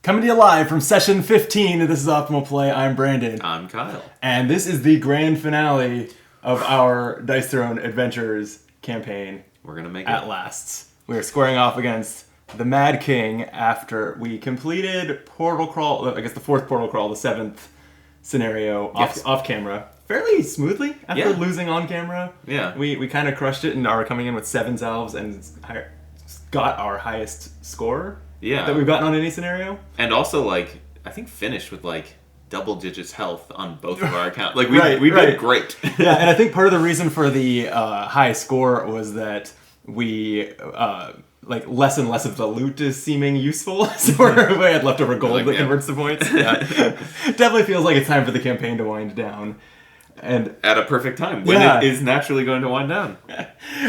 Coming to you live from session 15. This is Optimal Play. I'm Brandon. I'm Kyle. And this is the grand finale of our Dice Throne Adventures campaign. We're going to make it. At last. We are squaring off against the Mad King after we completed Portal Crawl, I guess the fourth Portal Crawl, the seventh scenario off camera. Fairly smoothly after losing on camera. Yeah. We kind of crushed it and are coming in with 7 salves and got our highest score. Yeah. That we've gotten on any scenario. And also, I think finished with, double digits health on both of our accounts. We did great. Yeah, and I think part of the reason for the high score was that we, less and less of the loot is seeming useful. So we had leftover gold that converts to points. Yeah. Definitely feels like it's time for the campaign to wind down. And at a perfect time, when it is naturally going to wind down.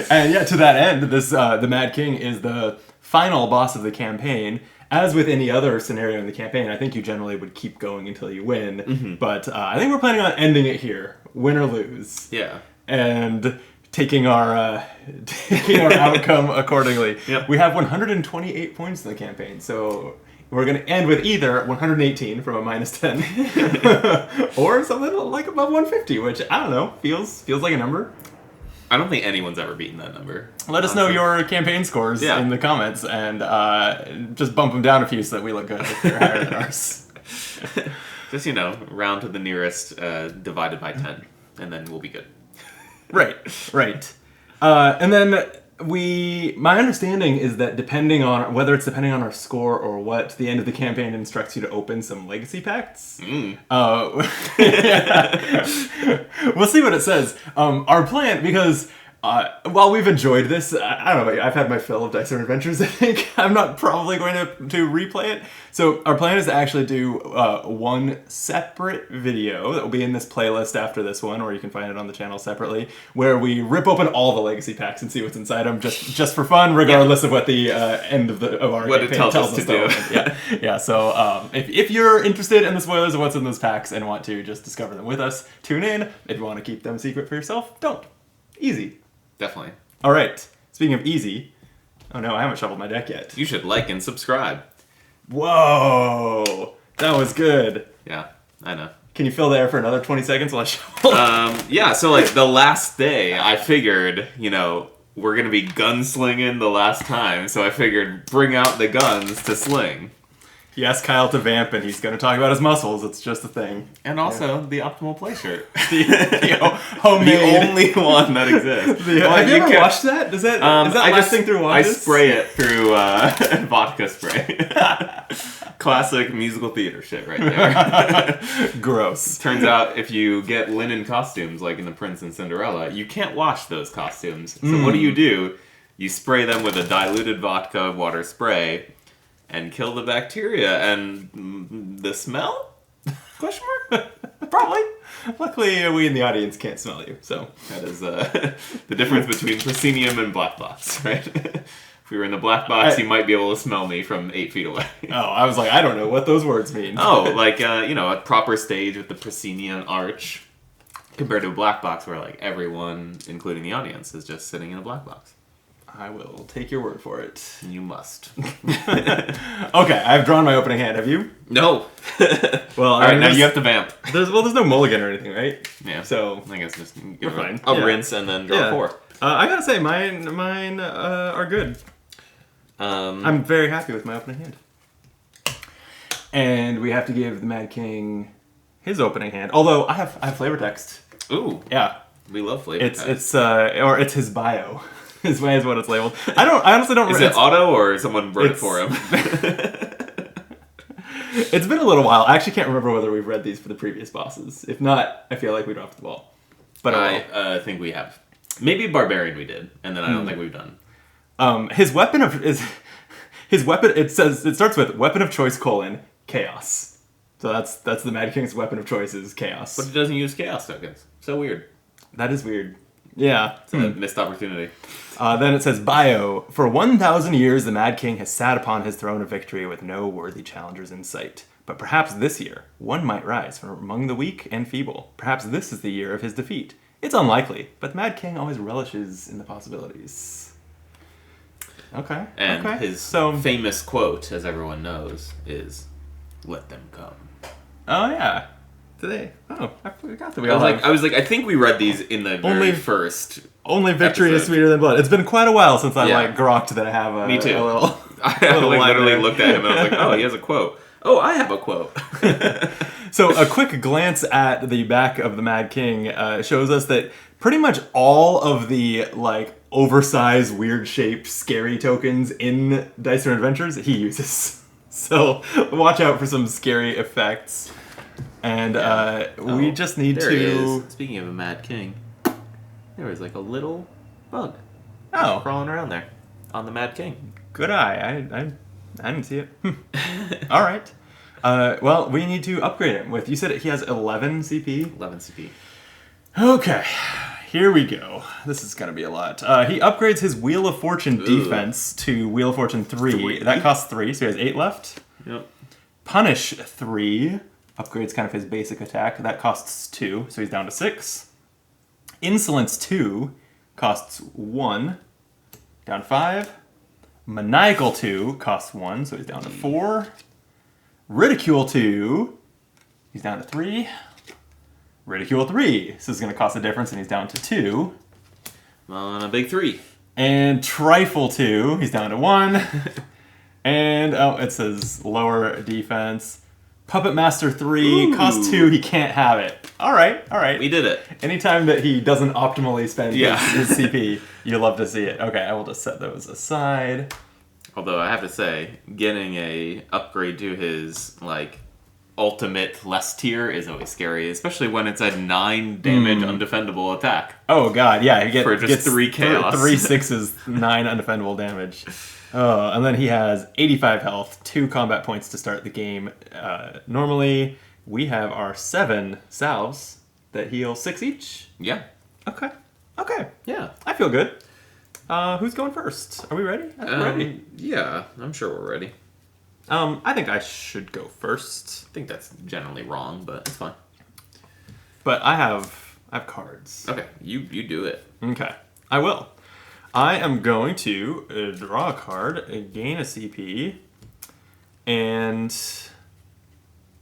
And to that end, this the Mad King is the final boss of the campaign. As with any other scenario in the campaign, I think you generally would keep going until you win. Mm-hmm. But I think we're planning on ending it here, win or lose. Yeah. And taking our outcome accordingly. Yep. We have 128 points in the campaign, so we're going to end with either 118 from a -10 or something like above 150, which, I don't know, feels like a number. I don't think anyone's ever beaten that number. Let us know your campaign scores in the comments, and just bump them down a few so that we look good if they're higher than ours. Just, round to the nearest divided by 10, and then we'll be good. Right. And then my understanding is that depending on our score or what, the end of the campaign instructs you to open some legacy pacts. We'll see what it says. Our plan, because while we've enjoyed this, I don't know, I've had my fill of Dice Throne Adventures, I think. I'm not probably going to replay it. So our plan is to actually do one separate video that will be in this playlist after this one, or you can find it on the channel separately, where we rip open all the legacy packs and see what's inside them, just for fun, regardless of what the end of our what campaign it tells us to do. Yeah. So if you're interested in the spoilers of what's in those packs and want to just discover them with us, tune in. If you want to keep them secret for yourself, don't. Easy. Definitely. All right. Speaking of easy, oh no, I haven't shuffled my deck yet. You should like and subscribe. Whoa, that was good. Yeah, I know. Can you fill the air for another 20 seconds while I shuffle? So the last day, I figured, we're going to be gunslinging the last time, so I figured bring out the guns to sling. He asked Kyle to vamp, and he's going to talk about his muscles. It's just a thing. And also the Optimal Play shirt. the homemade. The only one that exists. Have you ever watched that? Is that lasting through watches? I spray it through vodka spray. Classic musical theater shit right there. Gross. Turns out if you get linen costumes like in The Prince and Cinderella, you can't wash those costumes. So what do? You spray them with a diluted vodka water spray and kill the bacteria and the smell? Question mark? Probably. Luckily, we in the audience can't smell you, so that is the difference between proscenium and black box, right? If we were in the black box, you might be able to smell me from 8 feet away. Oh, I was like, I don't know what those words mean. A proper stage with the proscenium arch, compared to a black box where everyone, including the audience, is just sitting in a black box. I will take your word for it. You must. Okay, I've drawn my opening hand. Have you? No. Well, all right, now you have to vamp. There's no mulligan or anything, right? Yeah. So I guess just we're fine. I'll rinse and then draw 4. I gotta say, mine are good. I'm very happy with my opening hand. And we have to give the Mad King his opening hand. Although I have flavor text. Ooh. Yeah. We love flavor text. It's his bio. Is what it's labeled. I honestly don't. Is it auto or someone wrote it for him? It's been a little while. I actually can't remember whether we've read these for the previous bosses. If not, I feel like we dropped the ball. But I think we have. Maybe Barbarian we did, and then I don't think we've done. His weapon. It starts with weapon of choice : chaos. So that's the Mad King's weapon of choice is chaos. But it doesn't use chaos tokens. So weird. That is weird. Yeah. It's a missed opportunity. Then it says, bio. For 1,000 years, the Mad King has sat upon his throne of victory with no worthy challengers in sight. But perhaps this year, one might rise from among the weak and feeble. Perhaps this is the year of his defeat. It's unlikely, but the Mad King always relishes in the possibilities. Okay. And his famous quote, as everyone knows, is, Let them come. Oh yeah. Today. Oh, I forgot that we all I was like, I think we read these in the very Only- first. Only victory is episode. sweeter than blood. It's been quite a while since I Yeah. like grokked that I have a, Me too. a little. I little line literally there. looked at him and I was like, oh, he has a quote. Oh, I have a quote. So a quick glance at the back of the Mad King shows us that pretty much all of the like oversized, weird shaped, scary tokens in Dice and Adventures he uses. So watch out for some scary effects. And we just need there to. he is. Speaking of a Mad King, there was like a little bug Oh, crawling around there on the Mad King. good eye. I didn't see it. All right. Well, we need to upgrade him with. You said he has 11 CP. 11 CP. Okay, here we go. This is gonna be a lot. He upgrades his Wheel of Fortune defense to Wheel of Fortune 3. That costs 3, so he has 8 left. Yep. Punish 3 upgrades kind of his basic attack. That costs 2, so he's down to 6. Insolence 2 costs 1, down to 5. Maniacal 2 costs 1, so he's down to 4. Ridicule 2, he's down to 3. Ridicule 3, so it's going to cost a difference, and he's down to 2. On a big 3. And Trifle 2, he's down to 1. And, oh, it says lower defense. Puppet Master 3, cost 2, he can't have it. Alright. We did it. Anytime that he doesn't optimally spend Yeah. his CP, you love to see it. Okay, I will just set those aside. Although I have to say, getting a upgrade to his like ultimate less tier is always scary, especially when it's a 9 damage undefendable attack. Oh god, yeah, he For just gets 3 chaos. 3 6s, 9 undefendable damage. And then he has 85 health, 2 combat points to start the game. Normally, we have our 7 salves that heal 6 each. Yeah. Okay. Yeah. I feel good. Who's going first? Are we ready? I think we're ready. Yeah, I'm sure we're ready. I think I should go first. I think that's generally wrong, but it's fine. But I have cards. Okay, you do it. Okay. I will. I am going to draw a card, gain a CP, and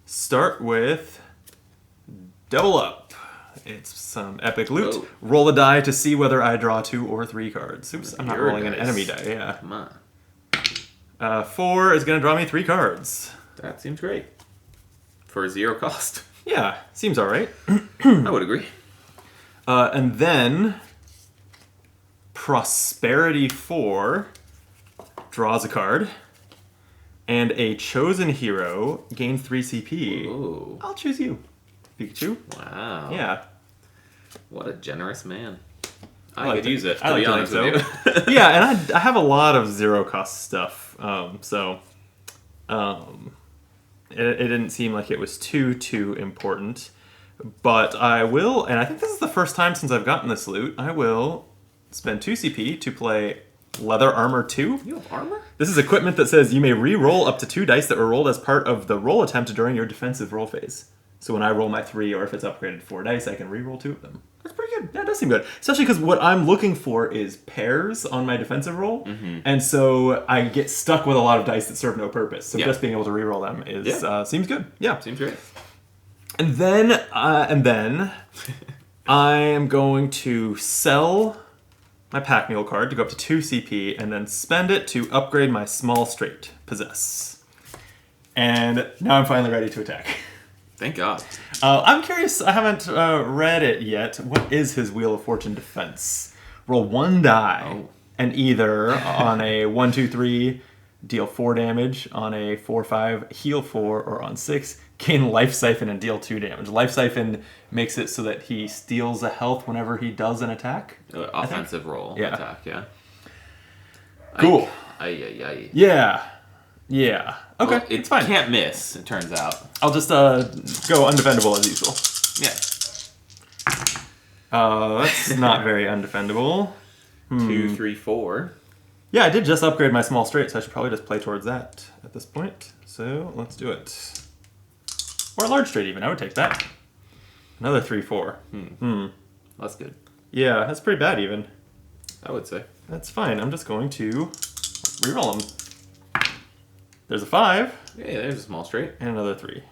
start with Double Up. It's some epic loot. Whoa. Roll a die to see whether I draw 2 or 3 cards. Oops, I'm not Your rolling an dice. enemy die, yeah. Come on. 4 is going to draw me 3 cards. That seems great. For 0 cost. Yeah, seems alright. I would agree. And then Prosperity 4 draws a card, and a chosen hero gains 3 CP. Ooh. I'll choose you, Pikachu. Wow. Yeah. What a generous man. I like could to- use it, to I like be to honest think with you. Yeah, and I have a lot of 0 cost stuff, it didn't seem like it was too important. But I will, and I think this is the first time since I've gotten this loot, I will spend 2 CP to play Leather Armor 2. You have armor? This is equipment that says you may re-roll up to 2 dice that were rolled as part of the roll attempt during your defensive roll phase. So when I roll my 3, or if it's upgraded to 4 dice, I can re-roll 2 of them. That's pretty good. Yeah, it does seem good. Especially because what I'm looking for is pairs on my defensive roll. And so I get stuck with a lot of dice that serve no purpose. So Yeah. just being able to re-roll them is seems good. Yeah. Seems great. And then I am going to sell my Pack Mule card to go up to 2 CP, and then spend it to upgrade my Small Straight Possess. And now I'm finally ready to attack. Thank God. I'm curious, I haven't read it yet. What is his Wheel of Fortune defense? Roll 1 die, and either on a 1, 2, 3, deal 4 damage, on a 4, 5, heal 4, or on 6, gain Life Siphon and deal 2 damage. Life Siphon makes it so that he steals a health whenever he does an attack. Offensive roll attack, yeah. Cool. Aye. Yeah. Okay, Well, it's fine. Can't miss, it turns out. I'll just go undefendable as usual. Yeah. That's not very undefendable. 2, 3, 4. Yeah, I did just upgrade my Small Straight, so I should probably just play towards that at this point. So let's do it. Or a Large Straight even, I would take that. Another 3, 4. That's good. Yeah, that's pretty bad even. I would say. That's fine, I'm just going to reroll them. There's a 5. Hey, there's a small straight. And another 3.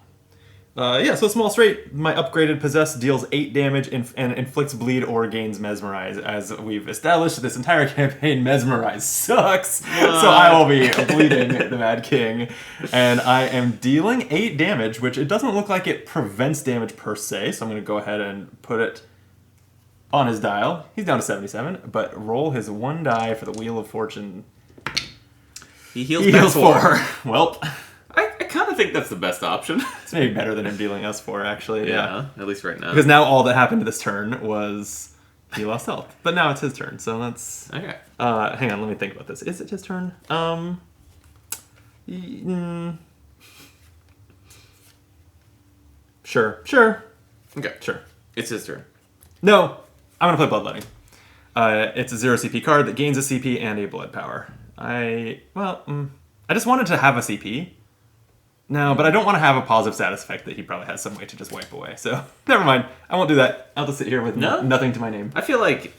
Yeah, so small straight, my upgraded possess deals 8 damage and inflicts bleed or gains mesmerize. As we've established this entire campaign, mesmerize sucks. So I will be bleeding the Mad King. And I am dealing 8 damage, which it doesn't look like it prevents damage per se. So I'm going to go ahead and put it on his dial. He's down to 77, but roll his 1 die for the Wheel of Fortune. He heals 4. Welp. I kind of think that's the best option. It's maybe better than him dealing us 4, actually. Yeah. At least right now. Because now all that happened to this turn was he lost health. But now it's his turn, so that's... Okay. Hang on, let me think about this. Is it his turn? Sure. Okay. Sure. It's his turn. No, I'm going to play Bloodletting. It's a 0 CP card that gains a CP and a blood power. I just wanted to have a CP. No, but I don't want to have a positive status effect that he probably has some way to just wipe away. So, never mind. I won't do that. I'll just sit here with nothing to my name. I feel like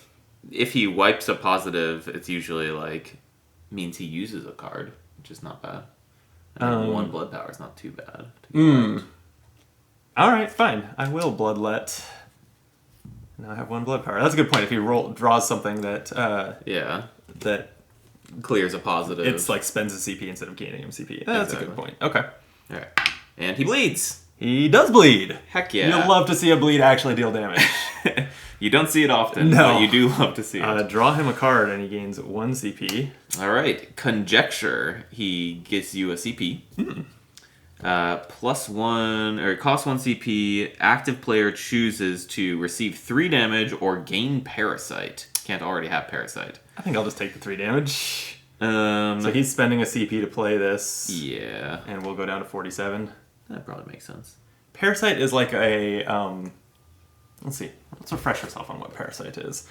if he wipes a positive, it's usually like means he uses a card, which is not bad. And 1 blood power is not too bad. Alright, fine. I will bloodlet. Now I have 1 blood power. That's a good point. If he draws something that... that clears a positive. It's like spends a CP instead of gaining him CP. That's a good point. Okay. Alright. And he bleeds. He does bleed. Heck yeah. You'll love to see a bleed actually deal damage. You don't see it often, no. but you do love to see it. Draw him a card and he gains 1 CP. Alright. Conjecture. He gets you a CP. +1, or cost 1 CP. Active player chooses to receive 3 damage or gain Parasite. Can't already have Parasite. I think I'll just take the 3 damage. So he's spending a CP to play this. Yeah. And we'll go down to 47. That probably makes sense. Parasite is like a... let's see. Let's refresh ourselves on what Parasite is.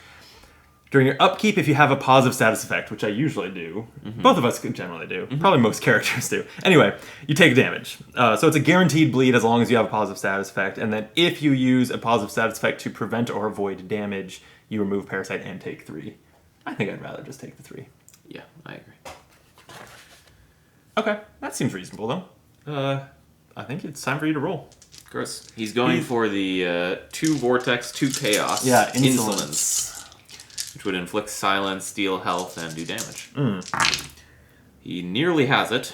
During your upkeep, if you have a positive status effect, which I usually do, both of us generally do, probably most characters do. Anyway, you take damage. So it's a guaranteed bleed as long as you have a positive status effect, and then if you use a positive status effect to prevent or avoid damage, you remove Parasite and take 3. I think I'd rather just take the 3. Yeah, I agree. Okay, that seems reasonable, though. I think it's time for you to roll. Gross. He's going for the 2 Vortex, 2 Chaos. Yeah, Insolence. Which would inflict silence, steal health, and do damage. He nearly has it.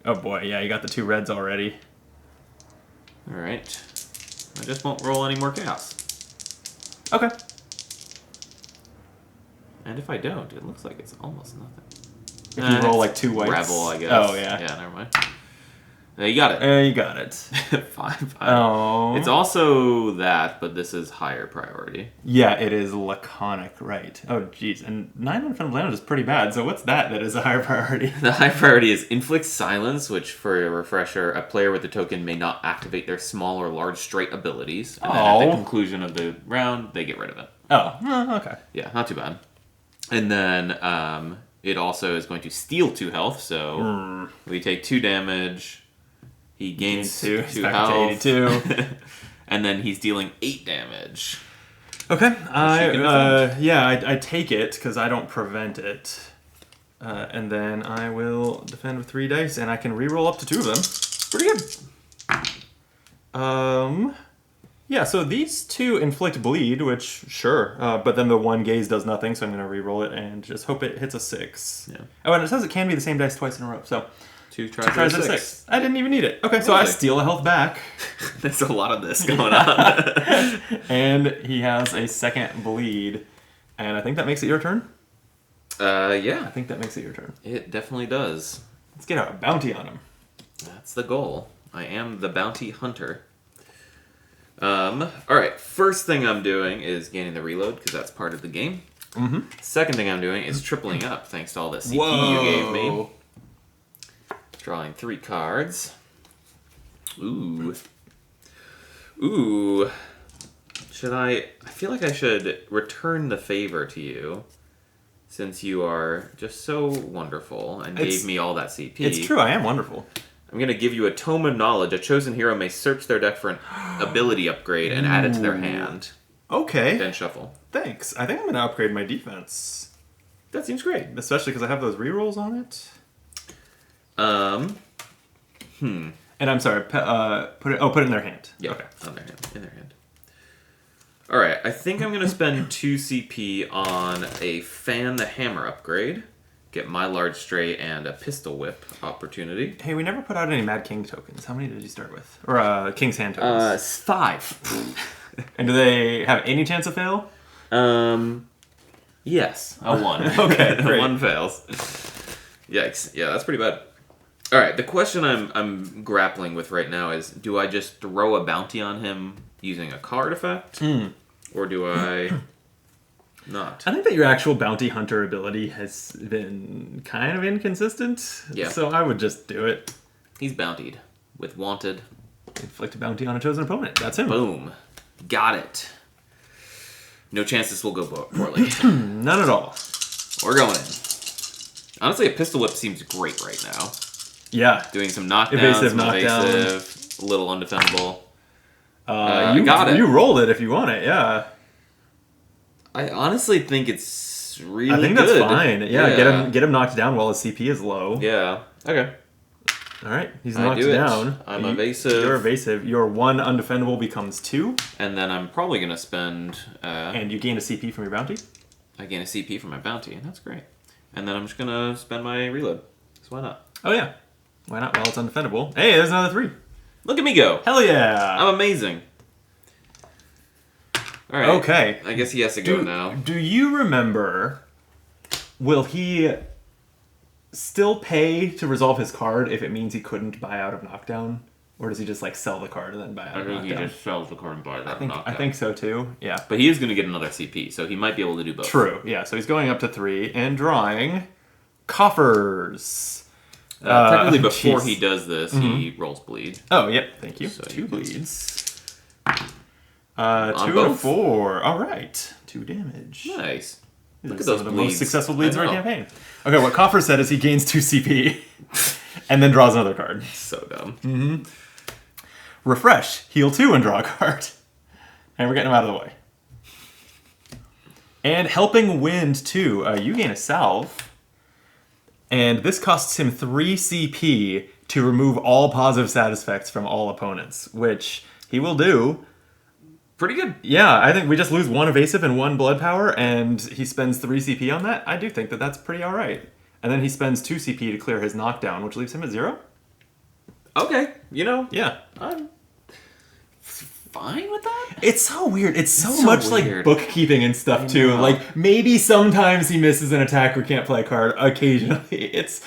Oh boy, yeah, you got the 2 reds already. Alright. I just won't roll any more Chaos. Okay. And if I don't, it looks like it's almost nothing. If you roll like 2 whites. Rebel, I guess. Oh, yeah. Yeah, never mind. You got it. You got it. 5. Oh. It's also that, but this is higher priority. Yeah, it is Laconic, right. Oh, jeez. And 9 on Fenblano is pretty bad, so what's that is a higher priority? The high priority is Inflict Silence, which, for a refresher, a player with the token may not activate their small or large straight abilities. And then at the conclusion of the round, they get rid of it. Oh, okay. Yeah, not too bad. And then it also is going to steal 2 health, so we take 2 damage. He gains 2 health. To 82. And then he's dealing 8 damage. Okay. I take it because I don't prevent it. And then I will defend with 3 dice, and I can reroll up to 2 of them. Pretty good. Yeah, so these 2 inflict bleed, which, sure. But then the 1 gaze does nothing, so I'm going to reroll it and just hope it hits a 6. Yeah. Oh, and it says it can be the same dice twice in a row, so... 2 tries at 6. I didn't even need it. Okay, so I steal a health back. There's a lot of this going on. And he has a 2nd bleed. And I think that makes it your turn? Yeah. I think that makes it your turn. It definitely does. Let's get a bounty on him. That's the goal. I am the bounty hunter. Alright, first thing I'm doing is gaining the reload, because that's part of the game. Second thing I'm doing is tripling up, thanks to all the CP you gave me. Drawing 3 cards. Ooh. Should I feel like I should return the favor to you, since you are just so wonderful and gave me all that CP. It's true, I am wonderful. I'm going to give you a Tome of Knowledge. A chosen hero may search their deck for an ability upgrade and add it to their hand. Okay. Then shuffle. Thanks. I think I'm going to upgrade my defense. That seems great. Especially because I have those rerolls on it. And I'm sorry, put it in their hand. Yeah, Okay. on their hand. In their hand. All right, I think I'm going to spend 2 CP on a Fan the Hammer upgrade. Get my large stray and a pistol whip opportunity. Hey, we never put out any Mad King tokens. How many did you start with? Or King's Hand tokens? 5. And do they have any chance of fail? Yes, a 1. Okay, great. 1 fails. Yikes. Yeah, that's pretty bad. All right, the question I'm grappling with right now is, do I just throw a bounty on him using a card effect? Or do I not? I think that your actual bounty hunter ability has been kind of inconsistent. Yeah. So I would just do it. He's bountied with wanted. Inflict a bounty on a chosen opponent. That's him. Boom. Got it. No chance this will go poorly. None at all. We're going in. Honestly, a pistol whip seems great right now. Yeah. Doing some knockdowns, Evasive some knockdown. evasive, a little undefendable. You got it. You rolled it if you want it, yeah. I honestly think it's really I think good. that's fine. Yeah, get him knocked down while his CP is low. Yeah. Okay. All right, he's I knocked do it. down. I'm evasive. You're evasive. Your 1 undefendable becomes 2. And then I'm probably going to spend... and you gain a CP from your bounty? I gain a CP from my bounty. That's great. And then I'm just going to spend my reload. So why not? Oh, yeah. Why not while it's undefendable? Hey, there's another 3. Look at me go. Hell yeah. I'm amazing. All right. Okay. I guess he has to go now. Do you remember, will he still pay to resolve his card if it means he couldn't buy out of knockdown? Or does he just like sell the card and then buy out I of think knockdown? he just sells the card and buys that knockdown. I think so too, yeah. But he is going to get another CP, so he might be able to do both. True, yeah. So he's going up to 3 and drawing coffers. Technically, before jeez. he does this, he rolls bleed. Oh, yep, thank you. So 2 you can- bleeds. 2 out of both. 4. All right. 2 damage. Nice. These Look are at some those of the bleeds. most successful bleeds I of our know. campaign. Okay, what Coffer said is he gains 2 CP and then draws another card. So dumb. Refresh, heal 2 and draw a card. And we're getting him out of the way. And Helping Wind 2. You gain a salve. And this costs him 3 CP to remove all positive status effects from all opponents, which he will do. Pretty good. Yeah, I think we just lose 1 evasive and 1 blood power, and he spends 3 CP on that. I do think that that's pretty alright. And then he spends 2 CP to clear his knockdown, which leaves him at 0? Okay. You know, Yeah. I'm fine with that. It's so weird. It's so, so much weird. like bookkeeping and stuff too. know. Like maybe sometimes he misses an attack or can't play a card. Occasionally, it's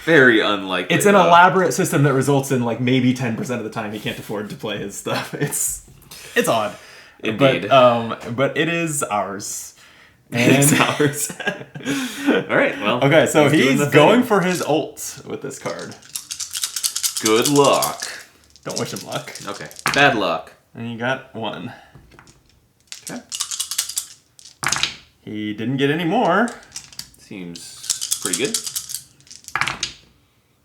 Very unlikely. an though. elaborate system that results in like maybe 10% of the time he can't afford to play his stuff. It's odd. Indeed. But it is ours. And It's ours. All right. Well. okay, so doing he's the going thing. for his ult with this card. Good luck. Don't wish him luck. Okay. Bad luck. And you got 1. Okay. He didn't get any more. Seems pretty good.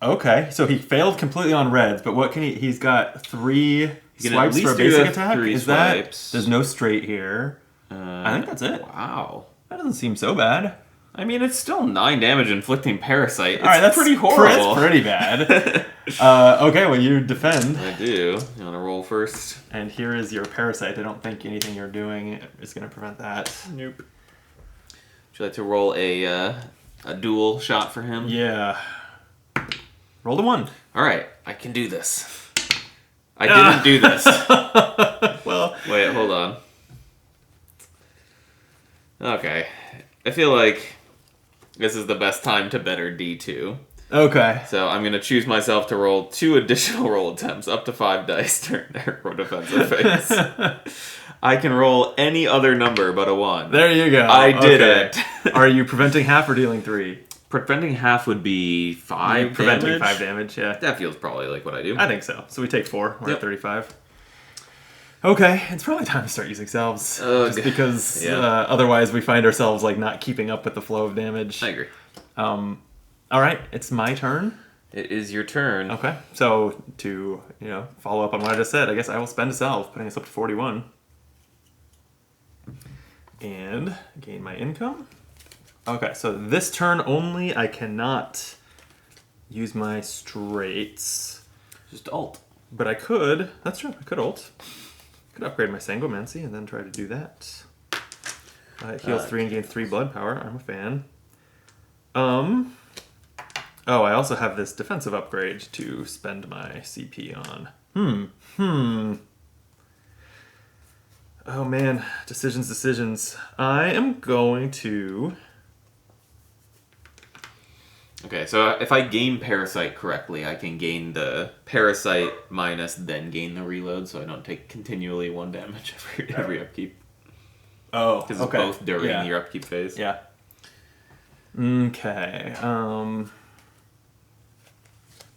Okay, so he failed completely on reds, but what can he? He's got 3 He can swipes at for a least do basic the attack. 3 Is swipes. that? There's no straight here. I think that's it. Wow. That doesn't seem so bad. I mean, it's still 9 damage inflicting parasite. It's All right, that's pretty horrible. That's pretty bad. Okay, well you defend, I do. You want to roll first? and here is your parasite. I don't think anything you're doing is going to prevent that. Nope. Would you like to roll a dual shot for him? Yeah. Roll the 1. All right, I can do this. I didn't do this. Well, Wait, hold on. Okay. I feel like this is the best time to better D2. okay. So I'm going to choose myself to roll 2 additional roll attempts, up to 5 dice during their defensive phase. I can roll any other number but a 1. There you go. I did Okay. it. Are you preventing half or dealing 3? Preventing half would be 5 Preventing damage. 5 damage, yeah. That feels probably like what I do. I think so. So we take 4. We're Yep. at 35. Okay, it's probably time to start using salves. Ugh. Just because Yeah. otherwise we find ourselves like not keeping up with the flow of damage. I agree. All right, it's my turn. It is your turn. Okay, so to follow up on what I just said, I guess I will spend a salve, putting us up to 41, and gain my income. Okay, so this turn only, I cannot use my straights. Just alt. But I could. That's true. I could ult. Could upgrade my Sangomancy and then try to do that. It heals 3 and gains 3 blood power. I'm a fan. Oh, I also have this defensive upgrade to spend my CP on. Oh man, decisions. I am going to... Okay, so if I gain Parasite correctly, I can gain the Parasite minus, then gain the reload, so I don't take continually 1 damage every upkeep. Oh, because it's both during your upkeep phase. Yeah. Okay.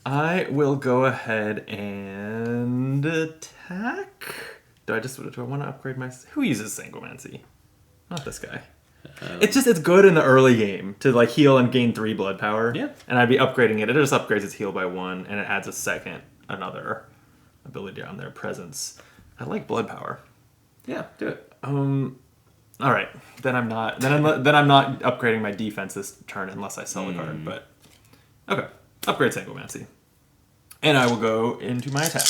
I will go ahead and attack. Do I want to upgrade my... Who uses Sangomancy? Not this guy. It's good in the early game to like heal and gain 3 blood power. Yeah. And I'd be upgrading it. It just upgrades its heal by 1, and it adds another ability on their presence. I like blood power. Yeah, do it. All right. Then I'm not upgrading my defense this turn unless I sell a card. But okay, upgrade Sangomancy, and I will go into my attack.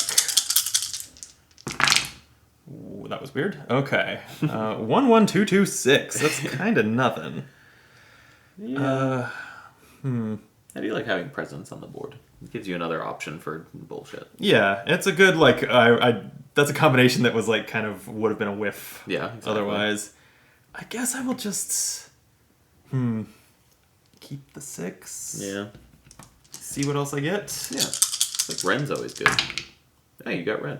Ooh, that was weird. Okay, 1-1-2-2-6. That's kind of nothing. Yeah. I do like having presence on the board. It gives you another option for bullshit. Yeah, it's a good like that's a combination that was like kind of would have been a whiff. Yeah. Exactly. Otherwise, I guess I will just keep the 6. Yeah. See what else I get. Yeah. Like Ren's always good. Hey, you got Ren.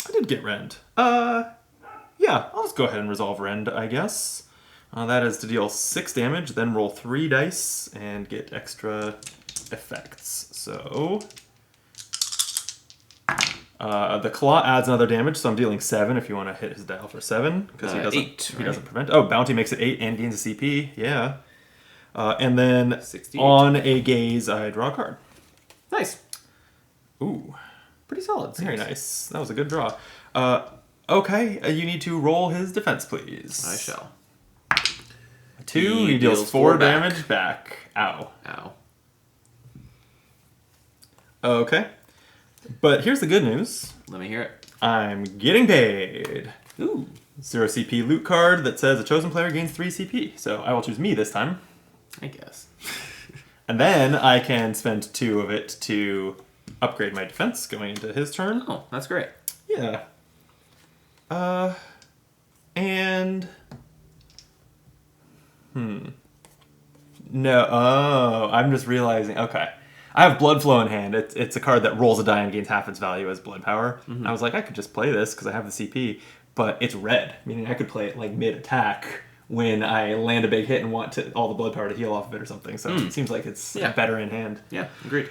I did get Rend. Yeah, I'll just go ahead and resolve Rend, I guess. That is to deal 6 damage, then roll 3 dice and get extra effects. So the claw adds another damage, so I'm dealing 7 if you want to hit his dial for 7 because he doesn't. 8, he doesn't prevent. Oh, bounty makes it 8 and gains a CP. Yeah. And then 68. on a gaze, I draw a card. Nice. Ooh. Pretty solid. Very nice. That was a good draw. Okay, you need to roll his defense, please. I shall. 2, he deals 4 damage back. Ow. Ow. Okay. But here's the good news. Let me hear it. I'm getting paid. Ooh. 0 CP loot card that says a chosen player gains 3 CP. So I will choose me this time. I guess. And then I can spend 2 of it to upgrade my defense going into his turn. Oh, that's great. Yeah. And... No, I'm just realizing, okay. I have Blood Flow in hand. It's a card that rolls a die and gains half its value as blood power. I was like, I could just play this because I have the CP, but it's red, meaning I could play it like mid-attack when I land a big hit and want all the blood power to heal off of it or something. So it seems like it's better in hand. Yeah, agreed.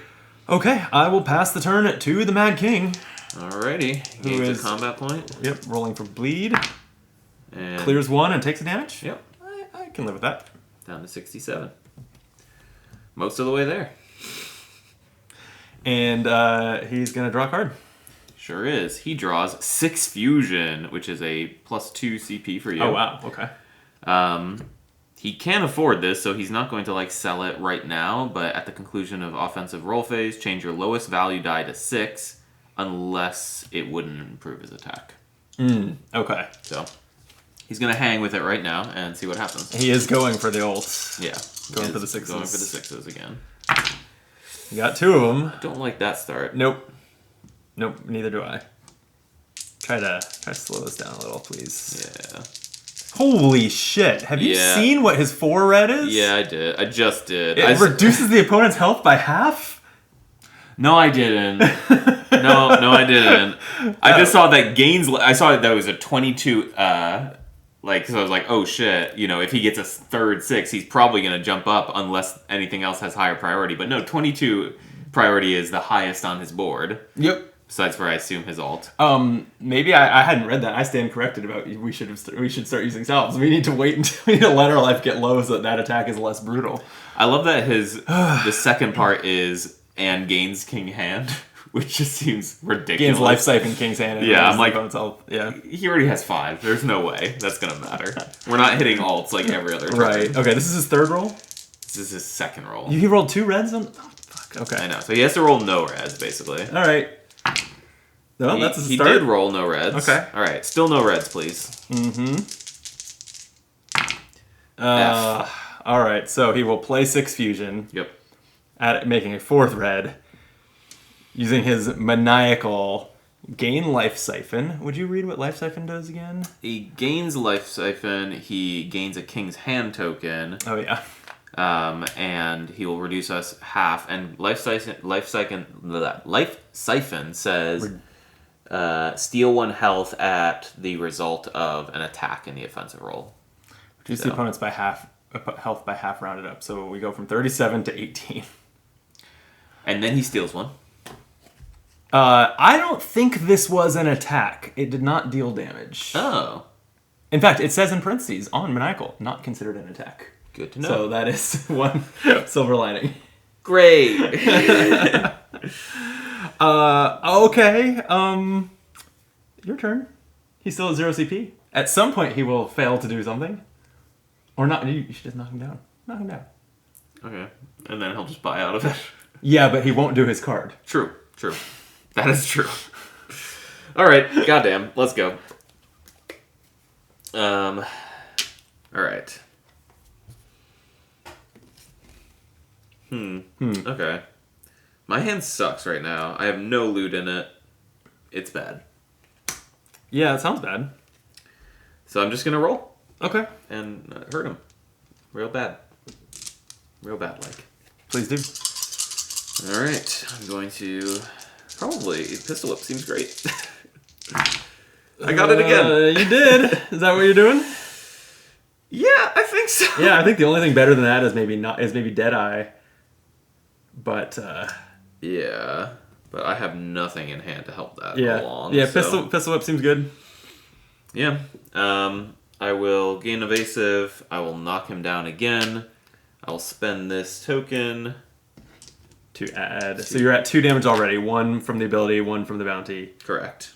Okay, I will pass the turn to the Mad King. Alrighty. Who is a combat point. Yep, rolling for bleed. And Clears 1 and takes a damage. Yep. I can live with that. Down to 67. Most of the way there. And he's going to draw a card. Sure is. He draws 6 Fusion, which is a +2 CP for you. Oh, wow. Okay. He can afford this, so he's not going to like sell it right now, but at the conclusion of offensive roll phase, change your lowest value die to 6, unless it wouldn't improve his attack. Okay. So he's going to hang with it right now and see what happens. He is going for the ult. Yeah. Going for the 6s. Going for the 6s again. You got 2 of them. Don't like that start. Nope. Nope, neither do I. Try to slow this down a little, please. Yeah. Holy shit. Have you seen what his 4 red is? Yeah, I did. I just did. It reduces the opponent's health by half? No, I didn't. No, I didn't. I just saw that gains... I saw that was a 22... so I was like, oh shit, if he gets a third 6, he's probably going to jump up unless anything else has higher priority. But no, 22 priority is the highest on his board. Yep. Besides for, I assume, his ult. Maybe I hadn't read that. I stand corrected about we should start using salves. We need to wait until we need to let our life get low so that attack is less brutal. I love that the second part is and gains King Hand, which just seems ridiculous. Gains life siphon King's Hand. And I'm like, yeah. He already has 5. There's no way that's gonna matter. We're not hitting ults like every other turn. Right. Okay. This is his 3rd roll. This is his 2nd roll. He rolled 2 reds on. Oh, fuck. Okay. I know. So he has to roll no reds basically. All right. No, that's a He start. did roll no reds. Okay. All right, still no reds, please. All right, so he will play 6 fusion, Yep. making a 4th red, using his maniacal gain life siphon. Would you read what life siphon does again? He gains life siphon. He gains a King's Hand token. Oh yeah. And he will reduce us half. And life siphon says steal 1 health at the result of an attack in the offensive roll. Reduce the opponent's health by half rounded up. So we go from 37 to 18. And then he steals 1. I don't think this was an attack. It did not deal damage. Oh. In fact, it says in parentheses on maniacal, not considered an attack. Good to know. So that is one silver lining. Great. Okay. Your turn. He's still at 0 CP. At some point, he will fail to do something, or not. You should just knock him down. Knock him down. Okay. And then he'll just buy out of it. Yeah, but he won't do his card. True. That is true. All right. Goddamn. Let's go. All right. Okay. My hand sucks right now. I have no loot in it. It's bad. Yeah, it sounds bad. So I'm just gonna roll Okay. and hurt him. Real bad. Real bad, like. Please do. All right. I'm going to probably pistol whip. Seems great. I got it again. You did. Is that what you're doing? Yeah, I think so. Yeah, I think the only thing better than that is maybe Deadeye. But yeah, but I have nothing in hand to help that along. Yeah, so. pistol whip seems good. Yeah. I will gain evasive. I will knock him down again. I'll spend this token to add. So you're at 2 damage already. 1 from the ability, 1 from the bounty. Correct.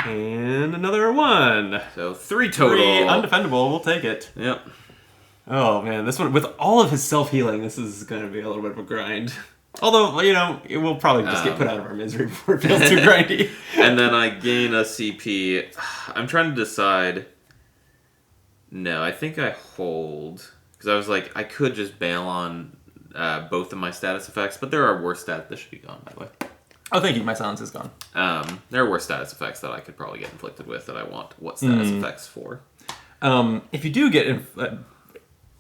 And another 1. So 3 total. 3 undefendable. We'll take it. Yep. Oh man, this one with all of his self-healing, this is going to be a little bit of a grind. Although, it will probably just get put out of our misery before it feels too grindy. And then I gain a CP. I'm trying to decide. No, I think I hold. Because I was like, I could just bail on both of my status effects, but there are worse stats. This should be gone, by the way. Oh, thank you. My silence is gone. There are worse status effects that I could probably get inflicted with that I want what status effects for. If you do get...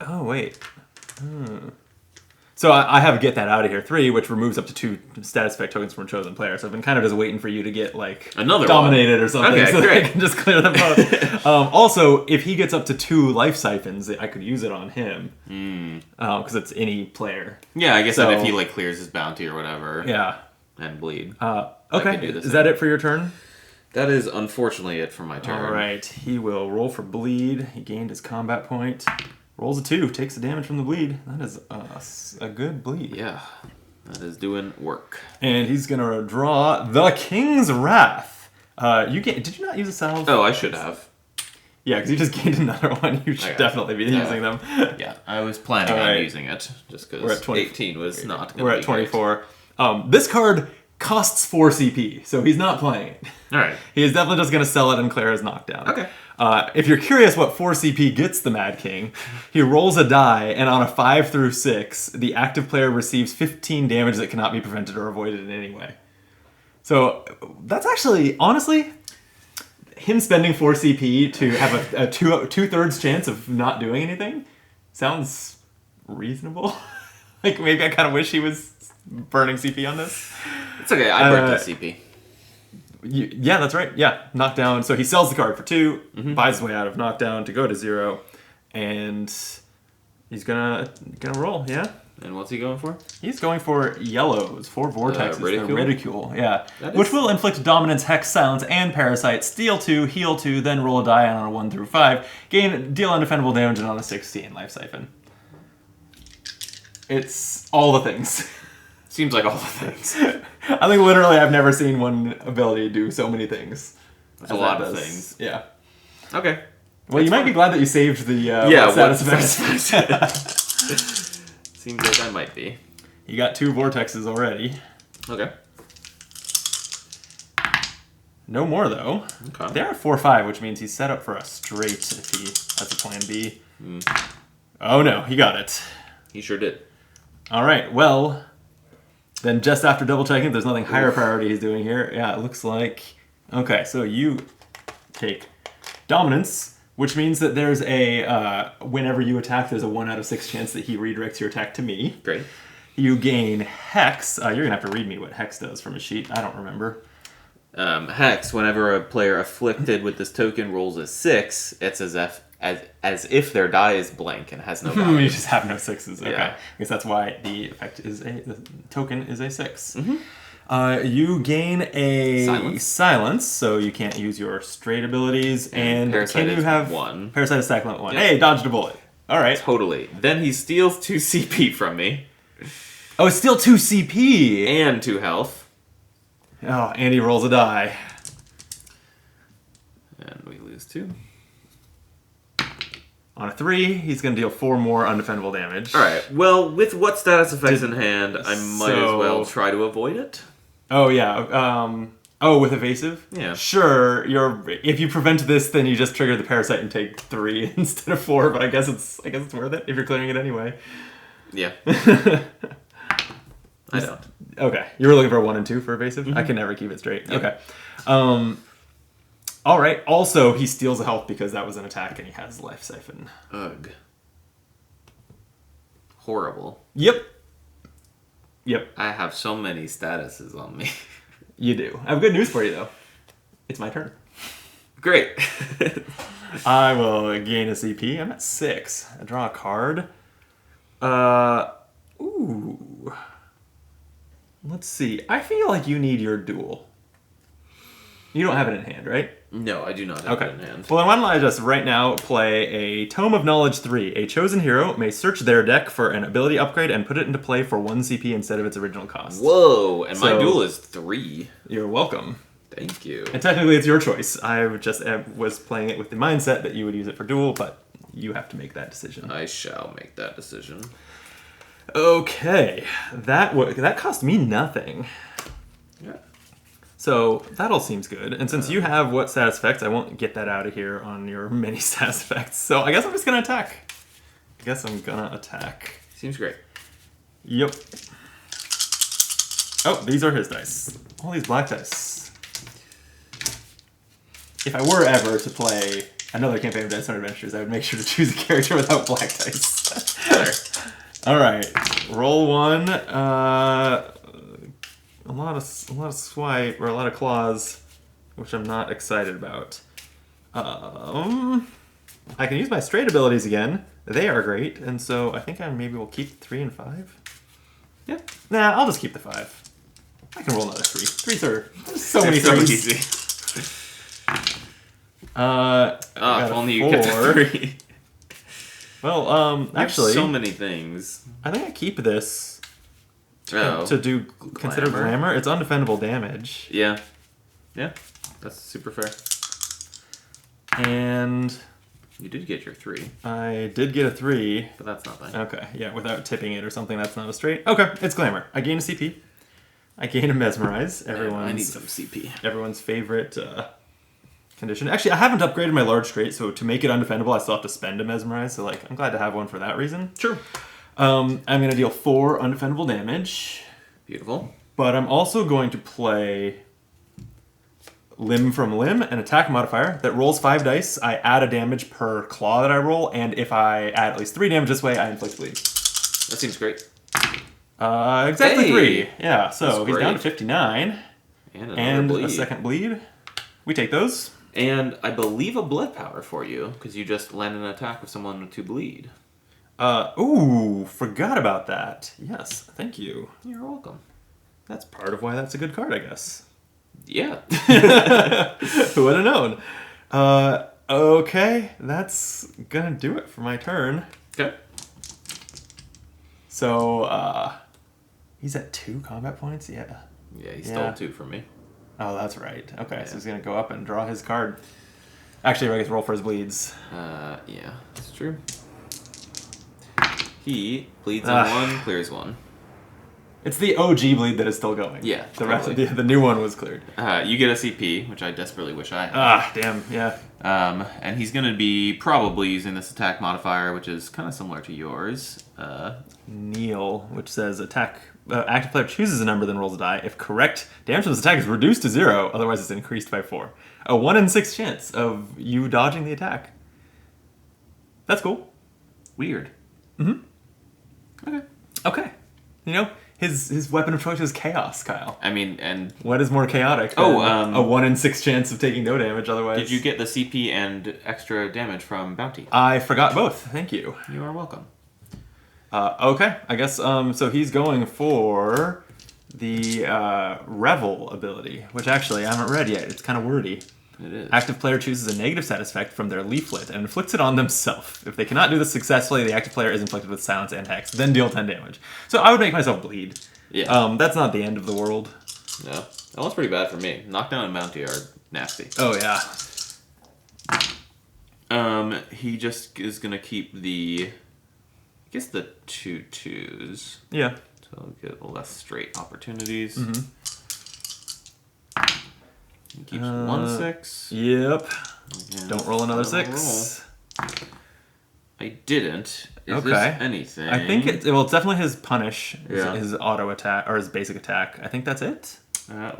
oh, wait. So I have Get That Out of Here 3, which removes up to 2 status effect tokens from a chosen player. So I've been kind of just waiting for you to get, another dominated one. or something, okay, so great. that I can just clear them both. Also, if he gets up to 2 life siphons, I could use it on him. Because it's any player. Yeah, I guess that if he, clears his bounty or whatever. Yeah. And bleed. Okay, is that it for your turn? That is unfortunately it for my turn. Alright, he will roll for bleed. He gained his combat point. Rolls a 2, takes the damage from the bleed. That is a good bleed. Yeah, that is doing work. And he's going to draw the King's Wrath. Did you not use a salve? Oh, I should have. Yeah, because you just gained another one. You should definitely be using them. Yeah, I was planning on using it, just because 18 was not going to be We're at 24. This card costs 4 CP, so he's not playing it. Alright. He is definitely just going to sell it and clear his knockdown. Okay. If you're curious what 4 CP gets the Mad King, he rolls a die, and on a 5 through 6, the active player receives 15 damage that cannot be prevented or avoided in any way. So that's actually, honestly, him spending 4 CP to have a two-thirds chance of not doing anything sounds reasonable. Maybe I kind of wish he was burning CP on this. It's okay, I burnt the CP. Yeah, that's right. Yeah, knockdown. So he sells the card for 2, buys his way out of knockdown to go to 0, and he's gonna roll. Yeah. And what's he going for? He's going for yellows, 4 vortexes. Ridicule? Ridicule, yeah. Which will inflict dominance, hex, silence, and parasite. Steal 2, heal 2, then roll a die on a 1 through 5. Deal undefendable damage, and on a 16 life siphon. It's all the things. Seems like all the things. I think literally I've never seen one ability do so many things. That's a lot of things. Yeah. Okay. Well, you might be glad that you saved the status effects. Seems like I might be. You got 2 vortexes already. Okay. No more, though. Okay. They're at 4-5, which means he's set up for a straight if he has a plan B. Oh, no. He got it. He sure did. All right. Well, then just after double-checking, there's nothing higher priority he's doing here. Yeah, it looks like... Okay, so you take dominance, which means that there's a... whenever you attack, there's a 1 out of 6 chance that he redirects your attack to me. Great. You gain Hex. You're going to have to read me what Hex does from a sheet. I don't remember. Hex, whenever a player afflicted with this token rolls a 6, it's as if their die is blank and has no value. You just have no 6s. Okay. Yeah. I guess that's why the effect is the token is a 6. Mm-hmm. You gain a silence, so you can't use your straight abilities. And Parasite can you is have 1. Parasite is stack limit 1. Yep. Hey, dodged a bullet. All right. Totally. Then he steals 2 CP from me. Oh, it's still 2 CP. And 2 health. Oh, and he rolls a die. And we lose 2. On a 3, he's going to deal 4 more undefendable damage. Alright, well, with what status effects in hand, I might as well try to avoid it. Oh, yeah. With evasive? Yeah. Sure, if you prevent this, then you just trigger the parasite and take 3 instead of 4, but I guess it's worth it if you're clearing it anyway. Yeah. I don't. Okay, you were looking for a 1 and 2 for evasive? Mm-hmm. I can never keep it straight. Yep. Okay. All right. Also, he steals a health because that was an attack and he has life siphon. Ugh. Horrible. Yep. I have so many statuses on me. You do. I have good news for you, though. It's my turn. Great. I will gain a CP. I'm at 6. I draw a card. Ooh. Let's see. I feel like you need your duel. You don't have it in hand, right? No, I do not have it in hand. Well, then why don't I just right now play a Tome of Knowledge 3. A chosen hero may search their deck for an ability upgrade and put it into play for 1 CP instead of its original cost. Whoa, and my duel is 3. You're welcome. Thank you. And technically it's your choice. I was playing it with the mindset that you would use it for duel, but you have to make that decision. I shall make that decision. Okay. That cost me nothing. Yeah. So that all seems good. And since you have what status effects, I won't get that out of here on your many status effects. So I guess I'm just going to attack. Seems great. Yep. Oh, these are his dice. All these black dice. If I were ever to play another campaign of Dice Tower Adventures, I would make sure to choose a character without black dice. All right. Roll 1. A lot of swipe or a lot of claws, which I'm not excited about. I can use my straight abilities again. They are great, and so I think I maybe will keep 3 and 5. Yeah. Nah, I'll just keep the 5. I can roll another 3. 3s are so many so things. easy. If only you get to 3. Well, actually, so many things. I think I keep this. Oh, To do consider glamour, it's undefendable damage. Yeah, that's super fair. And You did get your 3, I did get a 3. but that's nothing. Okay, yeah, without tipping it or something, that's not a straight. Okay, it's glamour. I gain a CP. I gain a mesmerize. I need some CP. Everyone's favorite condition. Actually, I haven't upgraded my large straight, so to make it undefendable, I still have to spend a mesmerize. So, I'm glad to have one for that reason. Sure. I'm going to deal 4 undefendable damage. Beautiful. But I'm also going to play Limb from Limb, an attack modifier that rolls 5 dice. I add a damage per claw that I roll, and if I add at least 3 damage this way, I inflict bleed. That seems great. Exactly Hey! 3. Yeah, so That's he's down to great. 59. And A second bleed. We take those. And I believe a blood power for you, because you just land an attack with someone to bleed. Forgot about that. Yes, thank you. You're welcome. That's part of why that's a good card, I guess. Yeah. Who would have known? Okay, that's gonna do it for my turn. Okay. So, he's at 2 combat points? Yeah. Yeah, he stole 2 from me. Oh, that's right. Okay, Yeah. so he's gonna go up and draw his card. Actually, I guess roll for his bleeds. Yeah, that's true. He bleeds on 1, clears 1. It's the OG bleed that is still going. Yeah, The rest of totally. the new one was cleared. You get a CP, which I desperately wish I had. Ah, damn, yeah. And he's going to be probably using this attack modifier, which is kind of similar to yours. Kneel, which says active player chooses a number, then rolls a die. If correct, damage from this attack is reduced to 0, otherwise it's increased by 4. A 1 in 6 chance of you dodging the attack. That's cool. Weird. Okay. You know, his weapon of choice is chaos, Kyle. I mean, and What is more chaotic than a 1 in 6 chance of taking no damage otherwise? did you get the CP and extra damage from Bounty? I forgot both. Thank you. You are welcome. Okay, I guess, so he's going for the Revel ability, which actually I haven't read yet. It's kind of wordy. It is. Active player chooses a negative stat effect from their leaflet and inflicts it on themselves. If they cannot do this successfully, the active player is inflicted with silence and hex, then deal 10 damage. So I would make myself bleed. Yeah. That's not the end of the world. No. That one's pretty bad for me. Knockdown and Bounty are nasty. Oh, yeah. He just is gonna keep the... I guess the 2/2s. Yeah. So I'll get less straight opportunities. He keeps 1/6. Yep. And Don't roll another final 6. roll. I didn't. Is Okay. this anything? I think it's definitely his punish, Yeah. his auto attack, or his basic attack. I think that's it.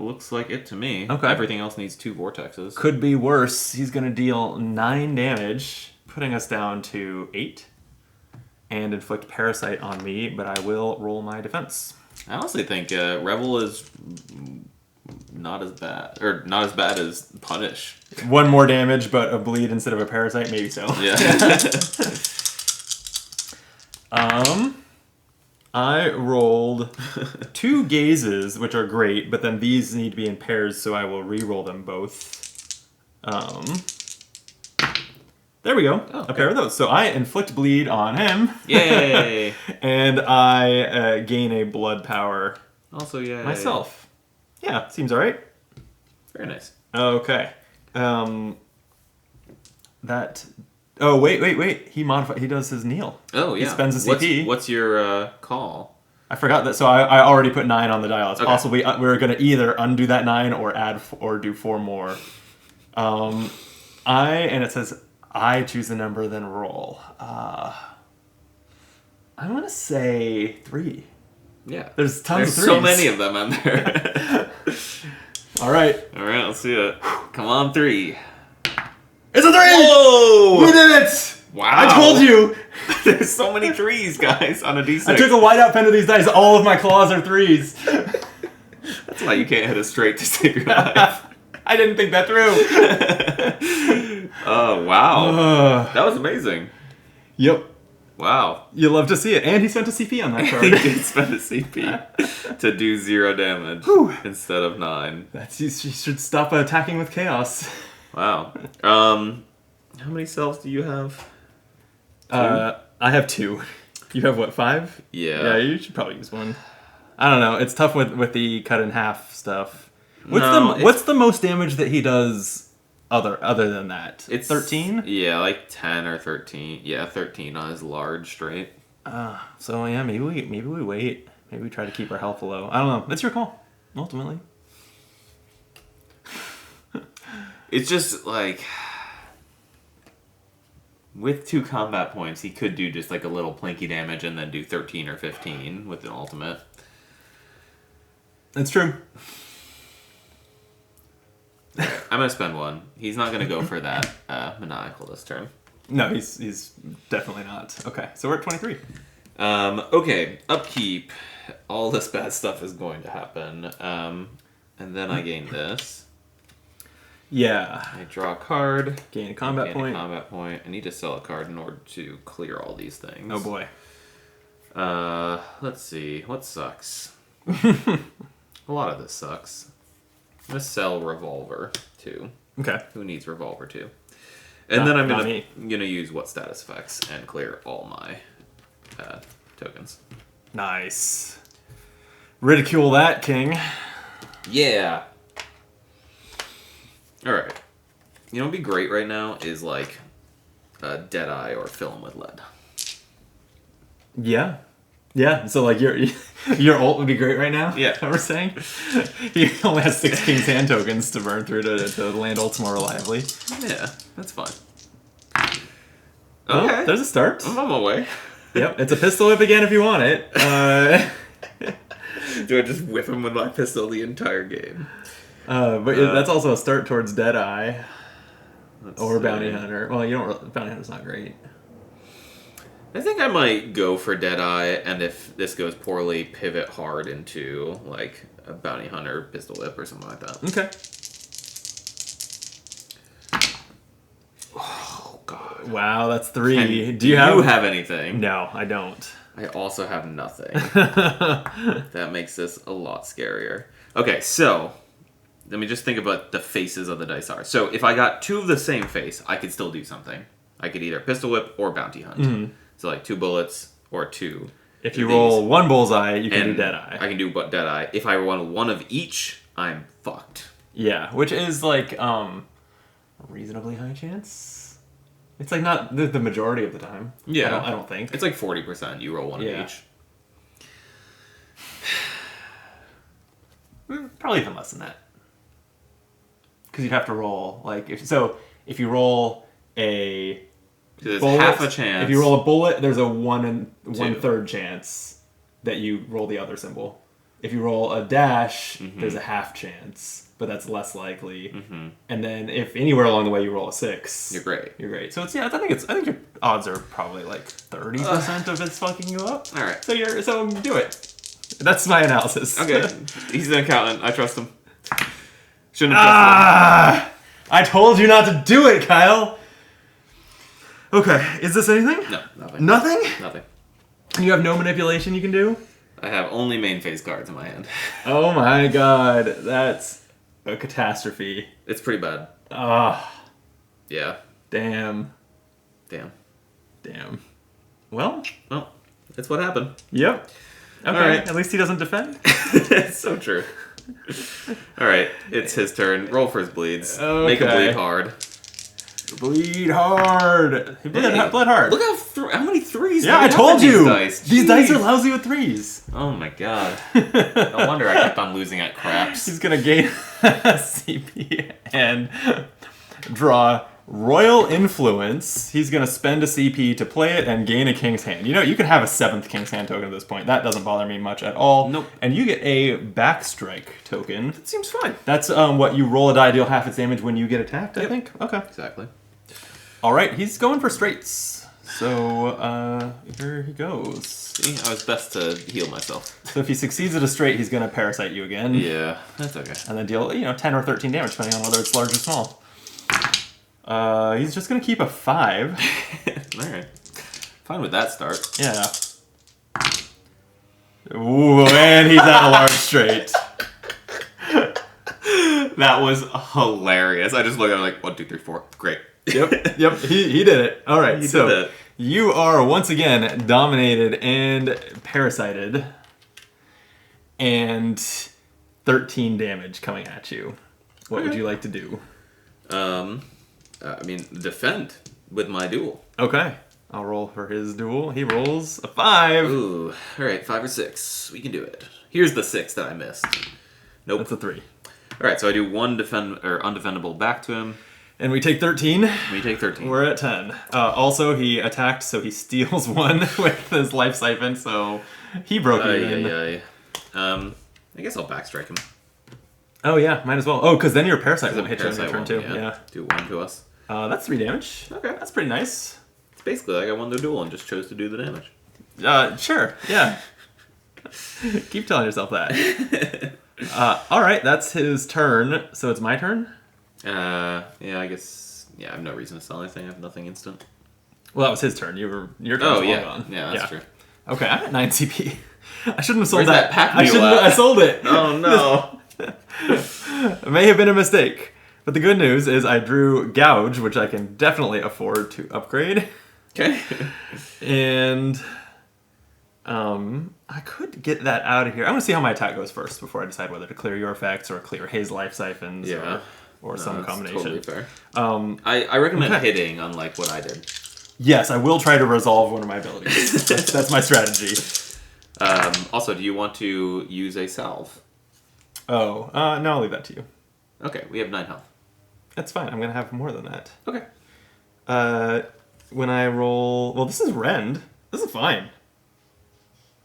Looks like it to me. Okay. Everything else needs 2 vortexes. Could be worse. He's going to deal 9 damage, putting us down to 8. And inflict Parasite on me, but I will roll my defense. I honestly think Rebel is not as bad, or not as bad as Punish. 1 more damage, but a bleed instead of a Parasite? Maybe so. Yeah. I rolled 2 gazes, which are great, but then these need to be in pairs, so I will re-roll them both. There we go. Oh, okay. A pair of those. So I inflict bleed on him. Yay! And I gain a blood power Also, yay. myself. Yeah, seems alright. Very nice. Okay. That... Oh, wait. He does his kneel. Oh, yeah. He spends a CP. What's your call? I forgot that, so I already put 9 on the dial. It's Okay. possible we're going to either undo that 9 or or do 4 more. And it says, I choose the number, then roll. I'm going to say 3. Yeah. There's tons of There's 3s. so many of them on there. All right. All right, let's see it. Come on, 3. It's a 3! Whoa! We did it! Wow. I told you! There's so many 3s, guys, on a D6. I took a whiteout pen of these dice. All of my claws are 3s. That's why you can't hit a straight to save your life. I didn't think that through. Oh, wow. That was amazing. Yep. Wow. You love to see it. And he spent a CP on that He card. did spend a CP to do 0 damage Whew. instead of 9. You should stop attacking with chaos. Wow. How many cells do you have? I have 2. You have what, 5? Yeah. Yeah, you should probably use 1. I don't know. It's tough with the cut in half stuff. What's the most damage that he does other than that? It's 13? Yeah, like 10 or 13. Yeah, 13 on his large straight. So yeah, maybe we wait. Maybe we try to keep our health low. I don't know. It's your call, ultimately. It's just like with 2 combat points, he could do just like a little plinky damage and then do 13 or 15 with an ultimate. It's true. I'm gonna spend 1. He's not gonna go for that maniacal this turn. No, he's definitely not. Okay, so we're at 23. Okay, upkeep. All this bad stuff is going to happen. And then I gain this. Yeah. I draw a card. Gain a combat point. A combat point. I need to sell a card in order to clear all these things. Oh boy. Let's see. What sucks? A lot of this sucks. I'm gonna sell Revolver too. Okay. Who needs Revolver too? And then I'm not gonna use what status effects and clear all my tokens. Nice. Ridicule that, King. Yeah. All right. You know what'd be great right now is like Deadeye or Fill 'em with Lead. Yeah. Yeah, so like your ult would be great right now. Yeah. Is that what we're saying. He only has 6 King's Hand tokens to burn through to land ults more reliably. Yeah, that's fine. Well, Okay. there's a start. I'm on my way. Yep, it's a pistol whip again if you want it. Do I just whip him with my pistol the entire game? But that's also a start towards Deadeye or see. Bounty Hunter. Well, you don't. Bounty Hunter's not great. I think I might go for Deadeye, and if this goes poorly, pivot hard into, like, a Bounty Hunter pistol whip or something like that. Okay. Oh, God. Wow, that's 3. Do you have anything? No, I don't. I also have nothing. That makes this a lot scarier. Okay, so let me just think about the faces of the dice are. So if I got 2 of the same face, I could still do something. I could either pistol whip or bounty hunt. Mm-hmm. So like 2 bullets or 2. If you roll 1 bullseye, you can And do Deadeye. I can do Deadeye. If I roll 1 of each, I'm fucked. Yeah, which is like a reasonably high chance. It's like not the majority of the time. Yeah. I don't think. It's like 40%. You roll 1 of each. Probably even less than that. Because you'd have to roll like if you roll a So there's bullet, half a chance. If you roll a bullet, there's a 1 2. third chance that you roll the other symbol. If you roll a dash, there's a half chance, but that's less likely. Mm-hmm. And then if anywhere along the way you roll a 6, You're great. You're great. So it's I think your odds are probably like 30% of it's fucking you up. All right. So do it. That's my analysis. Okay. He's an accountant. I trust him. Shouldn't have trusted him. I told you not to do it, Kyle. Okay, is this anything? No, nothing. Nothing? Nothing. You have no manipulation you can do? I have only main phase cards in my hand. Oh my god, that's a catastrophe. It's pretty bad. Yeah. Damn. Well, That's what happened. yep. Okay, Alright. at least he doesn't defend. It's so true. Alright, it's his turn. Roll for his bleeds. Make him Okay. bleed hard. Bleed hard. He bled hard. Look how many 3s Yeah, I do we have told in you. These dice. These dice are Jeez. lousy with 3s. Oh my god. No wonder I kept on losing at craps. He's gonna gain CP and draw Royal Influence. He's gonna spend a CP to play it and gain a King's Hand. You can have a 7th King's Hand token at this point. That doesn't bother me much at all. Nope. And you get a Backstrike token. It seems fine. That's what you roll a die, deal half its damage when you get attacked, I Yep. think. Okay. Exactly. Alright, he's going for straights. So, here he goes. See, I was best to heal myself. So if he succeeds at a straight, he's gonna Parasite you again. Yeah, that's okay. And then deal, 10 or 13 damage, depending on whether it's large or small. He's just gonna keep a 5. Alright. Fine with that start. Yeah. Ooh, and he's at a large straight. That was hilarious. I just looked at it like 1, 2, 3, 4. Great. Yep, he did it. Alright, He so did it. you are once again dominated and parasited. And 13 damage coming at you. What would you like to do? Defend with my duel. Okay. I'll roll for his duel. He rolls a 5. Ooh. Alright, 5 or 6. We can do it. Here's the 6 that I missed. Nope. That's a 3. Alright, so I do 1 undefendable back to him. And we take 13. We take 13. We're at 10. Also, he attacked, so he steals 1 with his life siphon, so he broke even. I guess I'll backstrike him. Oh, yeah, might as well. Oh, because then your Parasite won't Because hit you on your turn, too. Yeah. Do 1 to us. That's 3 damage. Okay. That's pretty nice. It's basically like I won the duel and just chose to do the damage. Sure, yeah. Keep telling yourself that. Alright, that's his turn. So it's my turn? Yeah, I guess. Yeah, I have no reason to sell anything. I have nothing instant. Well, that was his turn. Your turn Oh, was yeah. long gone. Yeah, that's true. Okay, I'm at 9 CP. I shouldn't have sold Where's that pack mule at? I sold it. Oh, no. It may have been a mistake. But the good news is I drew Gouge, which I can definitely afford to upgrade. Okay. And I could get that out of here. I'm going to see how my attack goes first before I decide whether to clear your effects or clear his life siphons or some that's combination. Totally fair. I recommend hitting, unlike what I did. Yes, I will try to resolve one of my abilities. That's my strategy. Also, do you want to use a salve? Oh, no, I'll leave that to you. Okay, we have 9 health. That's fine. I'm gonna have more than that. Okay. When I roll, well, this is rend. This is fine.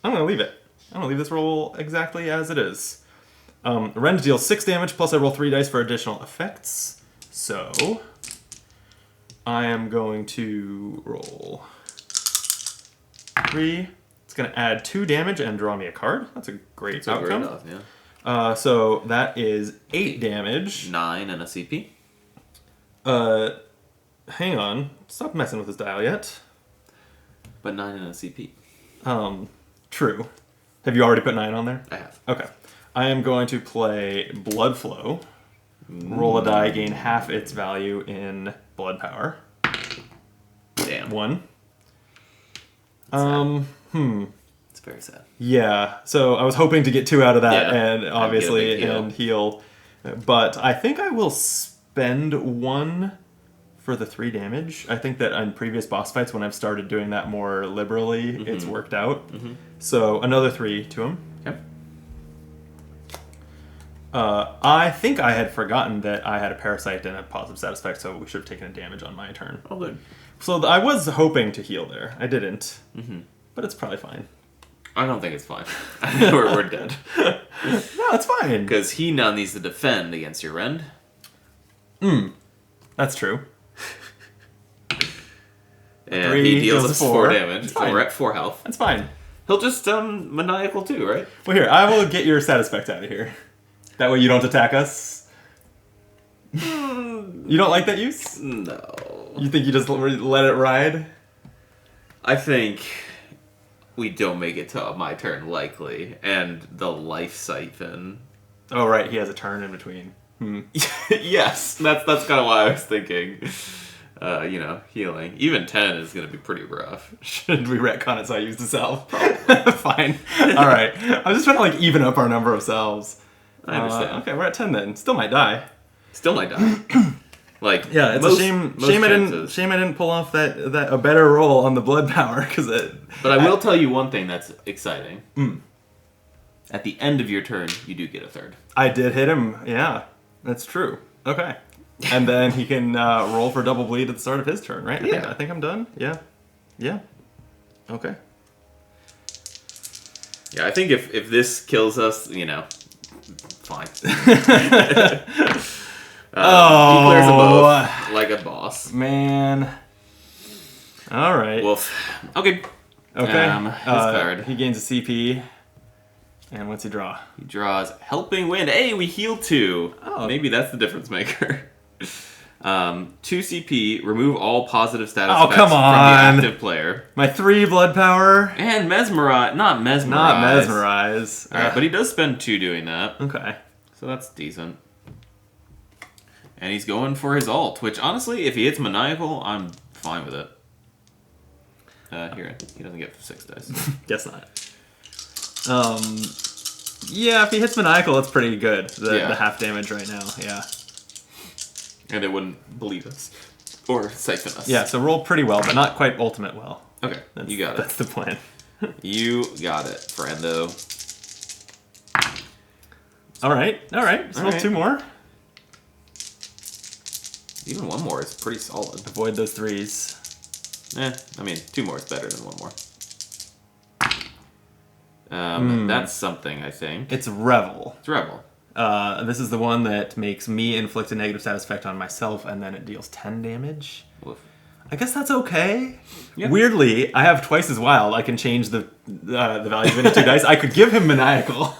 I'm gonna leave it. I'm gonna leave this roll exactly as it is. Rend deals 6 damage, plus I roll 3 dice for additional effects. So I am going to roll 3. It's gonna add 2 damage and draw me a card. That's a great outcome. Great off, yeah. So that is 8 damage. 9 and a CP. Hang on. Stop messing with this dial yet. But 9 and a CP. True. Have you already put 9 on there? I have. Okay. I am going to play Blood Flow. Roll a die, gain half its value in blood power. Damn. 1. It's very sad. Yeah. So I was hoping to get 2 out of that, Yeah. and obviously, And get a big heal. But I think I will spend 1 for the 3 damage. I think that on previous boss fights, when I've started doing that more liberally, it's worked out. So another 3 to him. Okay. I think I had forgotten that I had a parasite and a positive status effect, so we should have taken a damage on my turn. Oh, good. So I was hoping to heal there. I didn't. But it's probably fine. I don't think it's fine. I think we're dead. No, it's fine. Because he now needs to defend against your rend. That's true. And 3 he deals deals us 4. 4 damage. It's So fine. we're at 4 health. That's fine. He'll just maniacal too, right? Well, here, I will get your status effect out of here. That way you don't attack us. You don't like that use? No. You think you just let it ride? I think we don't make it to my turn likely, and the life siphon. Oh, right, he has a turn in between. Yes, that's kind of why I was thinking. Healing. Even 10 is going to be pretty rough. Should we retcon it so I use the salve? Fine. Alright. I was just trying to even up our number of salves. I understand. Okay, we're at 10 then. Still might die. Still might die. Yeah, it's a shame. Shame I didn't pull off that a better roll on the blood power But I will tell you one thing that's exciting. At the end of your turn, you do get a 3rd. I did hit him. Yeah, that's true. Okay, and then he can roll for double bleed at the start of his turn, right? Yeah. I think I'm done. Yeah. Okay. Yeah, I think if this kills us, fine. He clears them both like a boss. Man. All right. Wolf. Okay. His card. He gains a CP. And what's he draw? He draws Helping Wind. Hey, we heal 2. Oh. Maybe that's the difference maker. 2 CP. Remove all positive status Oh, effects come from on. the active player. My 3 blood power. And Mesmerize. Not Mesmerize. Not mesmerize. Alright, but he does spend 2 doing that. Okay. So that's decent. And he's going for his ult, which honestly, if he hits Maniacal, I'm fine with it. Here, he doesn't get 6 dice. Guess not. Yeah, if he hits Maniacal, it's pretty good. The half damage right now, yeah. And it wouldn't bleed us. Or siphon us. Yeah, so roll pretty well, but not quite ultimate well. Okay, you got it. That's the plan. You got it, friendo. Alright. Let's roll 2 more. Even 1 more is pretty solid. Avoid those 3s. 2 more is better than 1 more. That's something, I think. It's Revel. It's Rebel. This is the one that makes me inflict a negative status effect on myself, and then it deals 10 damage. Woof. I guess that's okay. Yeah. Weirdly, I have twice as wild. I can change the value of any 2 dice. I could give him Maniacal.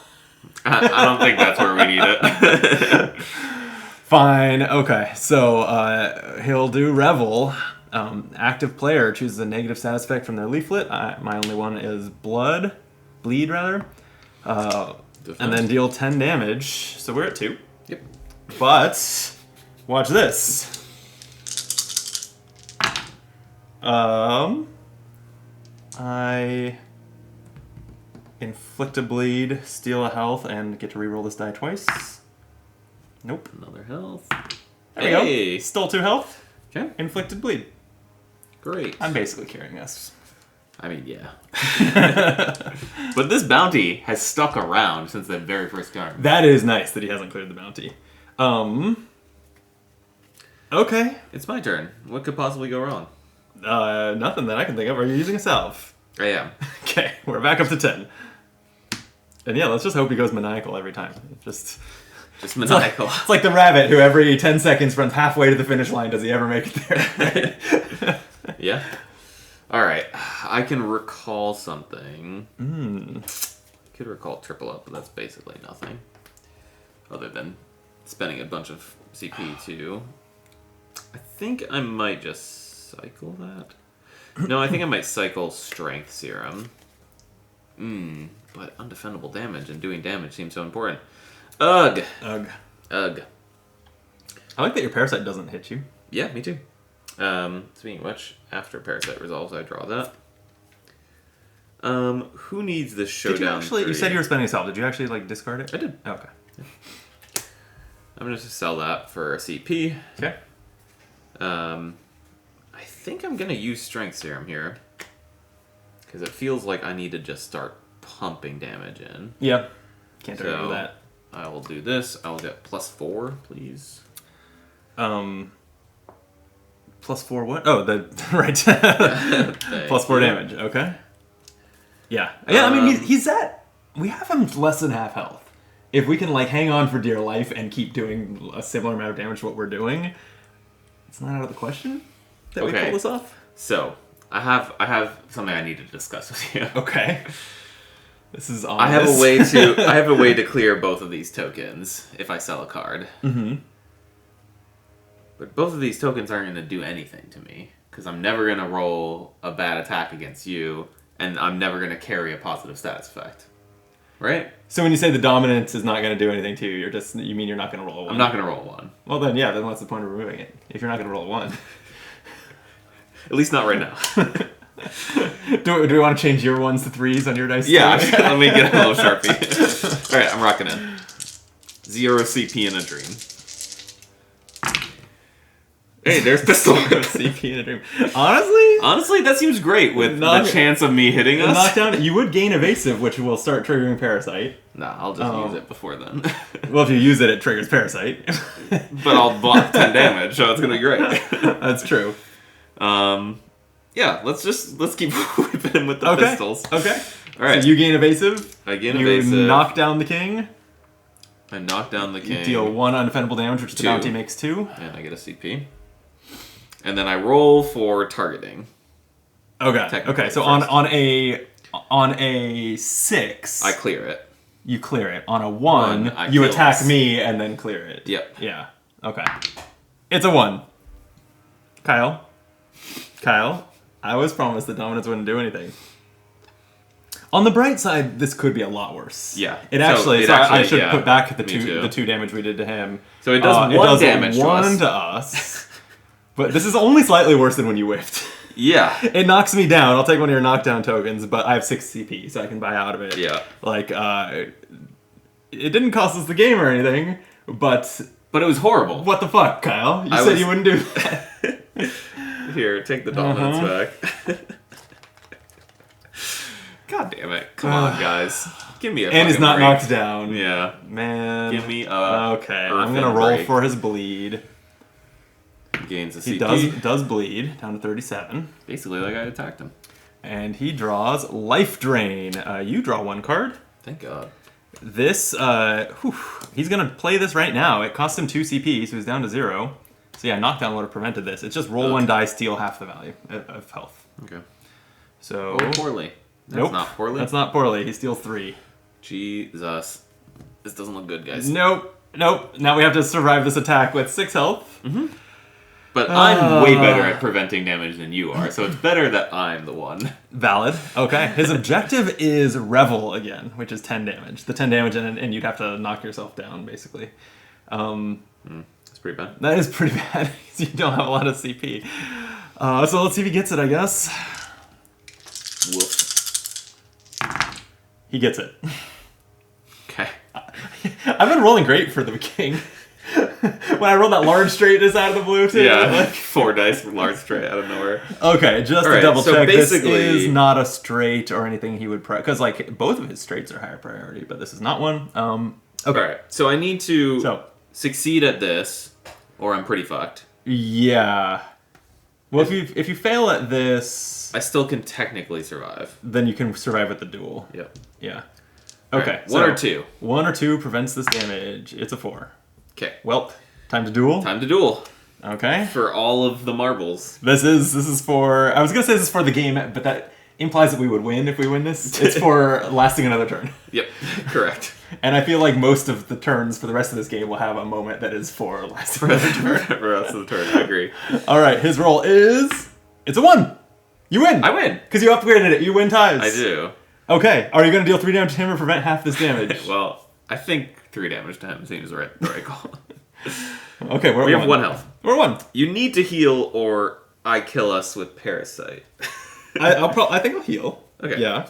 I don't think that's where we need it. Fine. Okay. So he'll do Revel. Active player chooses a negative status effect from their leaflet. My only one is bleed rather. And then deal 10 damage. So we're at 2. Yep. But watch this. I inflict a bleed, steal a health, and get to reroll this die twice. Nope. Another health. There we go. Stole 2 health. Okay. Inflicted bleed. Great. I'm basically carrying this. I mean, yeah. But this bounty has stuck around since the very first turn. That is nice that he hasn't cleared the bounty. Okay. It's my turn. What could possibly go wrong? Nothing that I can think of. Are you using a salve? I am. Okay, we're back up to 10. And yeah, let's just hope he goes maniacal every time. Just maniacal. It's like the rabbit who every 10 seconds runs halfway to the finish line. Does he ever make it there? Right? Yeah. All right. I can recall something. I could recall triple up, but that's basically nothing. Other than spending a bunch of CP to... I think I might just cycle that. No, I think I might cycle Strength Serum. But undefendable damage and doing damage seems so important. Ugh. Ugh. Ugh. I like that your Parasite doesn't hit you. Yeah, me too. Speaking of which, after Parasite resolves, I draw that. Who needs this showdown? Did you actually? 3? You said you were spending a salve. Did you actually like discard it? I did. Oh, okay. I'm gonna just sell that for a CP. Okay. I think I'm gonna use Strength Serum here because it feels like I need to just start pumping damage in. Yeah. Can't argue So with that. I will do this. I will get +4, please. +4 what? Oh, the right. +4 damage. Okay. Yeah. Yeah. I mean, he's at. We have him less than half health. If we can like hang on for dear life and keep doing a similar amount of damage to what we're doing, it's not out of the question that we pull this off. So I have something I need to discuss with you. Okay. This is on. I have a way to clear both of these tokens if I sell a card. Mm-hmm. But both of these tokens aren't going to do anything to me because I'm never going to roll a bad attack against you, and I'm never going to carry a positive status effect. Right? So when you say the dominance is not going to do anything to you, you mean you're not going to roll a 1? I'm not going to roll a 1. Well then, yeah. Then what's the point of removing it if you're not going to roll a 1? At least not right now. Do we want to change your 1s to 3s on your dice? Yeah, let me get a little Sharpie. Alright, I'm rocking in. 0 CP in a dream. Hey, there's pistol. CP in a dream. Honestly, that seems great with the chance of me hitting us. Knockdown, you would gain evasive, which will start triggering Parasite. Nah, I'll just use it before then. Well, if you use it, it triggers Parasite. But I'll block 10 damage, so it's gonna be great. That's true. Yeah, let's keep whipping him with the pistols. Okay. All right. So you gain evasive. I gain evasive. You knock down the king. I knock down the king. You deal 1 undefendable damage, which the bounty makes 2. And I get a CP. And then I roll for targeting. Okay. Okay. So on a 6, I clear it. You clear it. On a 1, I you kill attack this. me and then clear it. Yep. Yeah. Okay. It's a 1. Kyle, I was promised that dominance wouldn't do anything. On the bright side, this could be a lot worse. Yeah. I should put back the too. 2 damage we did to him. So it does 1 damage to us. 1 to us. But this is only slightly worse than when you whiffed. Yeah. It knocks me down. I'll take one of your knockdown tokens, but I have 6 CP, so I can buy out of it. Yeah. Like, it didn't cost us the game or anything, but it was horrible. What the fuck, Kyle? You said you wouldn't do that. Here, take the dominance back. God damn it. Come on, guys. Give me a And he's not break. knocked down. Yeah. Man. Give me a Okay, I'm gonna roll for his bleed. Gains a CP. He does bleed, down to 37. Basically like I attacked him. And he draws Life Drain. You draw 1 card. Thank God. This, he's gonna play this right now. It cost him 2 CP, so he's down to 0. So yeah, knockdown would have prevented this. It's just roll 1 die, steal half the value of health. Okay. So... Oh, poorly. That's not poorly? That's not poorly. He steals 3. Jesus. This doesn't look good, guys. Nope. Now we have to survive this attack with 6 health. Mm-hmm. But I'm way better at preventing damage than you are, so it's better that I'm the one. Valid. Okay. His objective is Revel again, which is 10 damage. The 10 damage, and you'd have to knock yourself down, basically. That's pretty bad. That is pretty bad. You don't have a lot of CP. So let's see if he gets it, I guess. Woof. He gets it. Okay. I've been rolling great for the king. When I rolled that large straight just out of the blue too. Yeah, Like, 4 dice for large straight out of nowhere. okay, just All right, to double so check, this basically- is not a straight or anything he would because like both of his straights are higher priority, but this is not one. Okay, Alright, so I need to so succeed at this, or I'm pretty fucked. yeah. Well, if you fail at this, I still can technically survive. then you can survive with the duel. Yep. Yeah. All Okay. right, 1 or 2. 1 or 2 prevents this damage. It's a 4. Okay. Well, time to duel. Time to duel. Okay. For all of the marbles. This is for. I was gonna say this is for the game, but that implies that we would win if we win this. It's for lasting another turn. Yep, correct. And I feel like most of the turns for the rest of this game will have a moment that is for lasting another turn. For the rest of the turn, I agree. All right, his roll is. It's a 1. You win. I win. Because you upgraded it. You win ties. I do. Okay. Are you gonna deal 3 damage to him or prevent half this damage? Well, I think 3 damage to him seems the right call. Okay, we're We at have 1 health. We're 1. You need to heal, or I kill us with Parasite. I think I'll heal. Okay. Yeah.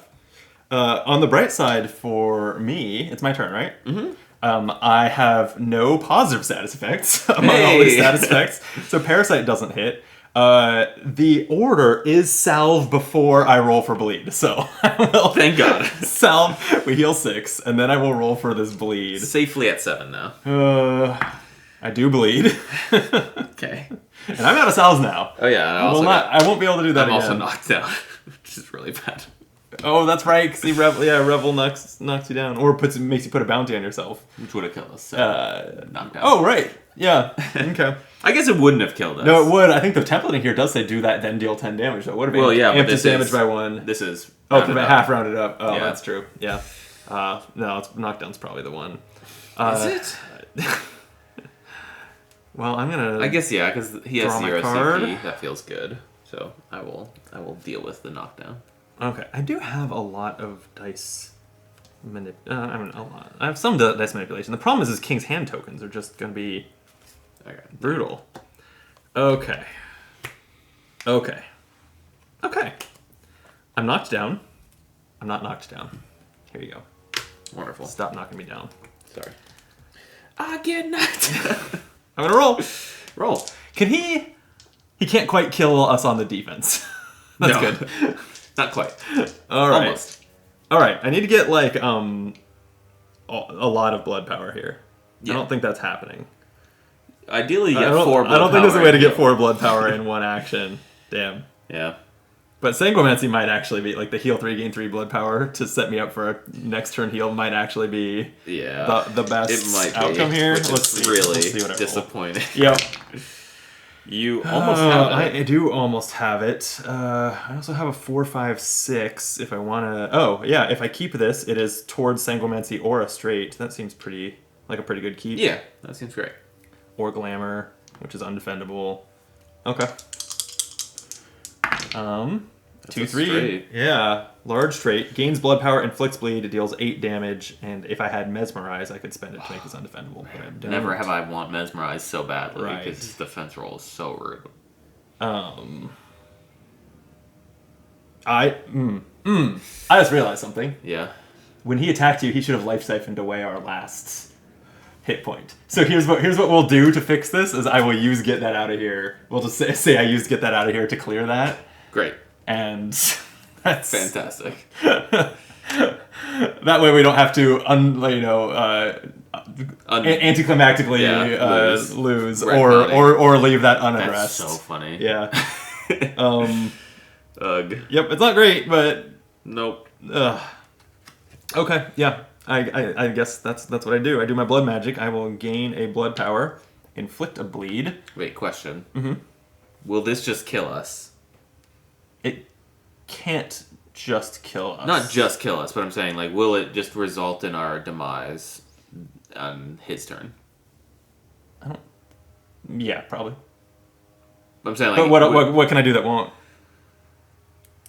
On the bright side for me, it's my turn, right? Mm-hmm. I have no positive status effects among all these status effects, so Parasite doesn't hit. The order is salve before I roll for bleed, so I will Thank God. salve. We heal 6, and then I will roll for this bleed. Safely at 7 now. I do bleed, Okay. and I'm out of salves now. Oh yeah, I will not. I won't be able to do that I'm again. also knocked down, which is really bad. Oh, that's right. See, Revel knocks you down, or makes you put a bounty on yourself. Which would have killed us. So knocked down. Oh, right. Yeah. Okay. I guess it wouldn't have killed us. No, it would. I think the templating here does say do that, then deal 10 damage. So it would have been Well, yeah, but amped this damage is- by 1. This is Prevent half rounded up. Oh, Yeah. that's true. Yeah. No, it's knockdown's probably the one. Is it? Well, I'm gonna. I guess yeah, because he has Draw my 0 card. CP. That feels good. So I will deal with the knockdown. Okay, I do have a lot of dice. I mean, a lot. I have some dice manipulation. The problem is King's Hand tokens are just gonna be Okay. brutal. Okay. Okay. I'm knocked down. I'm not knocked down. Here you go. Wonderful. Stop knocking me down. Sorry. I get knocked down. I'm gonna roll. Roll. Can he? He can't quite kill us on the defense. That's No. good. Not quite. All right. Almost. All right. I need to get like a lot of blood power here. Yeah. I don't think that's happening. Ideally, you I get don't, 4 blood I don't think there's a power way to and get heal. 4 blood power in one action. Damn. Yeah. But Sanguimancy might actually be like the heal 3, gain 3 blood power to set me up for a next turn heal might actually be Yeah. the best It might outcome be, here. which Let's is see. really Let's see what I roll. disappointing. Yep. You almost have it. I do almost have it. I also have a 4, 5, 6 if I want to. Oh, yeah. If I keep this, it is towards Sanguimancy or a straight. That seems pretty like a pretty good keep. Yeah, that seems great. Or glamour, which is undefendable. Okay. 2, a 3. straight. Yeah. Large straight. Gains blood power, inflicts bleed, it deals 8 damage, and if I had mesmerize, I could spend it to make this undefendable. But I don't. Never have I want mesmerized so badly Right. because his defense roll is so rude. I just realized something. Yeah. When he attacked you, he should have life siphoned away our last hit point. So here's what we'll do to fix this: is I will use get that out of here. We'll just say I used get that out of here to clear that, Great. and that's Fantastic. That way we don't have to anticlimactically Yeah, lose Retconning. or leave that unaddressed. That's so funny. Yeah. Ugh. Yep. It's not great, but. Nope. Okay, yeah. I guess that's what I do. I do my blood magic. I will gain a blood power, inflict a bleed. Wait, question. Mm-hmm. Will this just kill us? It can't just kill us. Not just kill us, but I'm saying, like, will it just result in our demise on his turn? Yeah, probably. I'm saying, like... But what can I do that won't?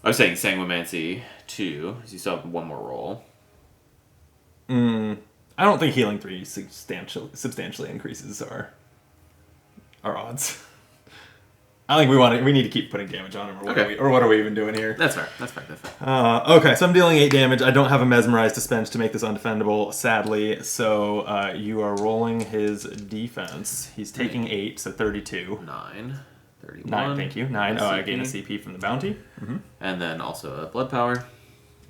I'm saying Sanguimancy 2, so you still have 1 more roll. I don't think healing 3 substantially increases our odds. I think we need to keep putting damage on him, or what are we even doing here? That's fair. Okay, so I'm dealing 8 damage. I don't have a Mesmerize to spend to make this undefendable, sadly. So you are rolling his defense. He's taking 8, so 32. 9. 31. 9, thank you. 9. Oh, I gain a CP from the bounty. Mm-hmm. And then also a blood power,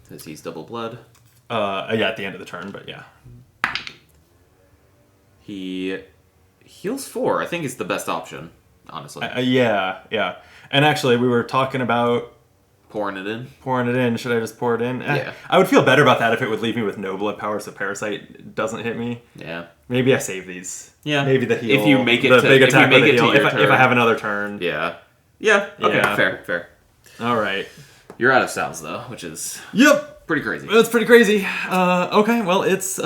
because he's double blood. Yeah, at the end of the turn, but yeah. He heals 4. I think it's the best option, honestly. Yeah. And actually, we were talking about pouring it in. Should I just pour it in? Yeah. I would feel better about that if it would leave me with no blood power, so Parasite doesn't hit me. Yeah. Maybe I save these. Yeah. Maybe the heal. If you make it the to, big attack if you make with it the to heal. your turn. If I have another turn. Yeah. Yeah. Okay. Yeah. Fair. All right. You're out of salves though, which is pretty crazy. That's pretty crazy. Okay, well, it's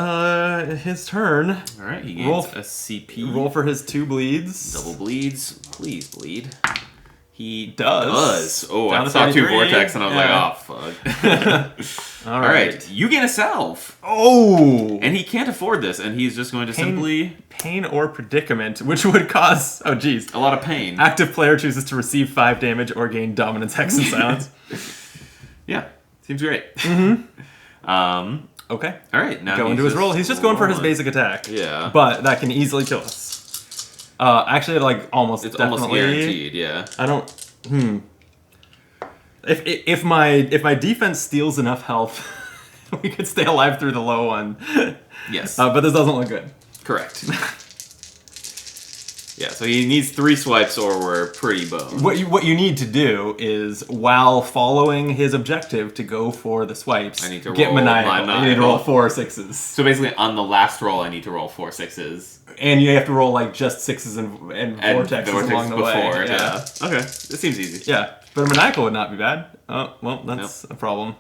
his turn. All right, he gains a CP. Roll for his 2 bleeds. Double bleeds. Please bleed. He does. Oh, Down I to saw 2 33. vortex and I was like, oh, fuck. All right, you gain a salve. Oh! And he can't afford this, and he's just going to simply... Pain or predicament, which would cause... Oh, geez. A lot of pain. Active player chooses to receive 5 damage or gain dominance, hex, and silence. Yeah, seems great. Mm-hmm. Okay. All right, now go into his roll. He's just going for his basic attack. Yeah. But that can easily kill us. Actually, like, almost it's definitely. Almost guaranteed, yeah. I don't... If my defense steals enough health, we could stay alive through the low one. Yes. But this doesn't look good. Correct. Yeah, so he needs 3 swipes or we're pretty boned. What you need to do is, while following his objective to go for the swipes, I need to get roll maniacal. my You need to roll 4 6s. So basically, on the last roll, I need to roll 4 6s. And you have to roll like just 6s and vortexes along the way. Yeah. Okay, it seems easy. Yeah, but a maniacal would not be bad. Oh, well, that's a problem.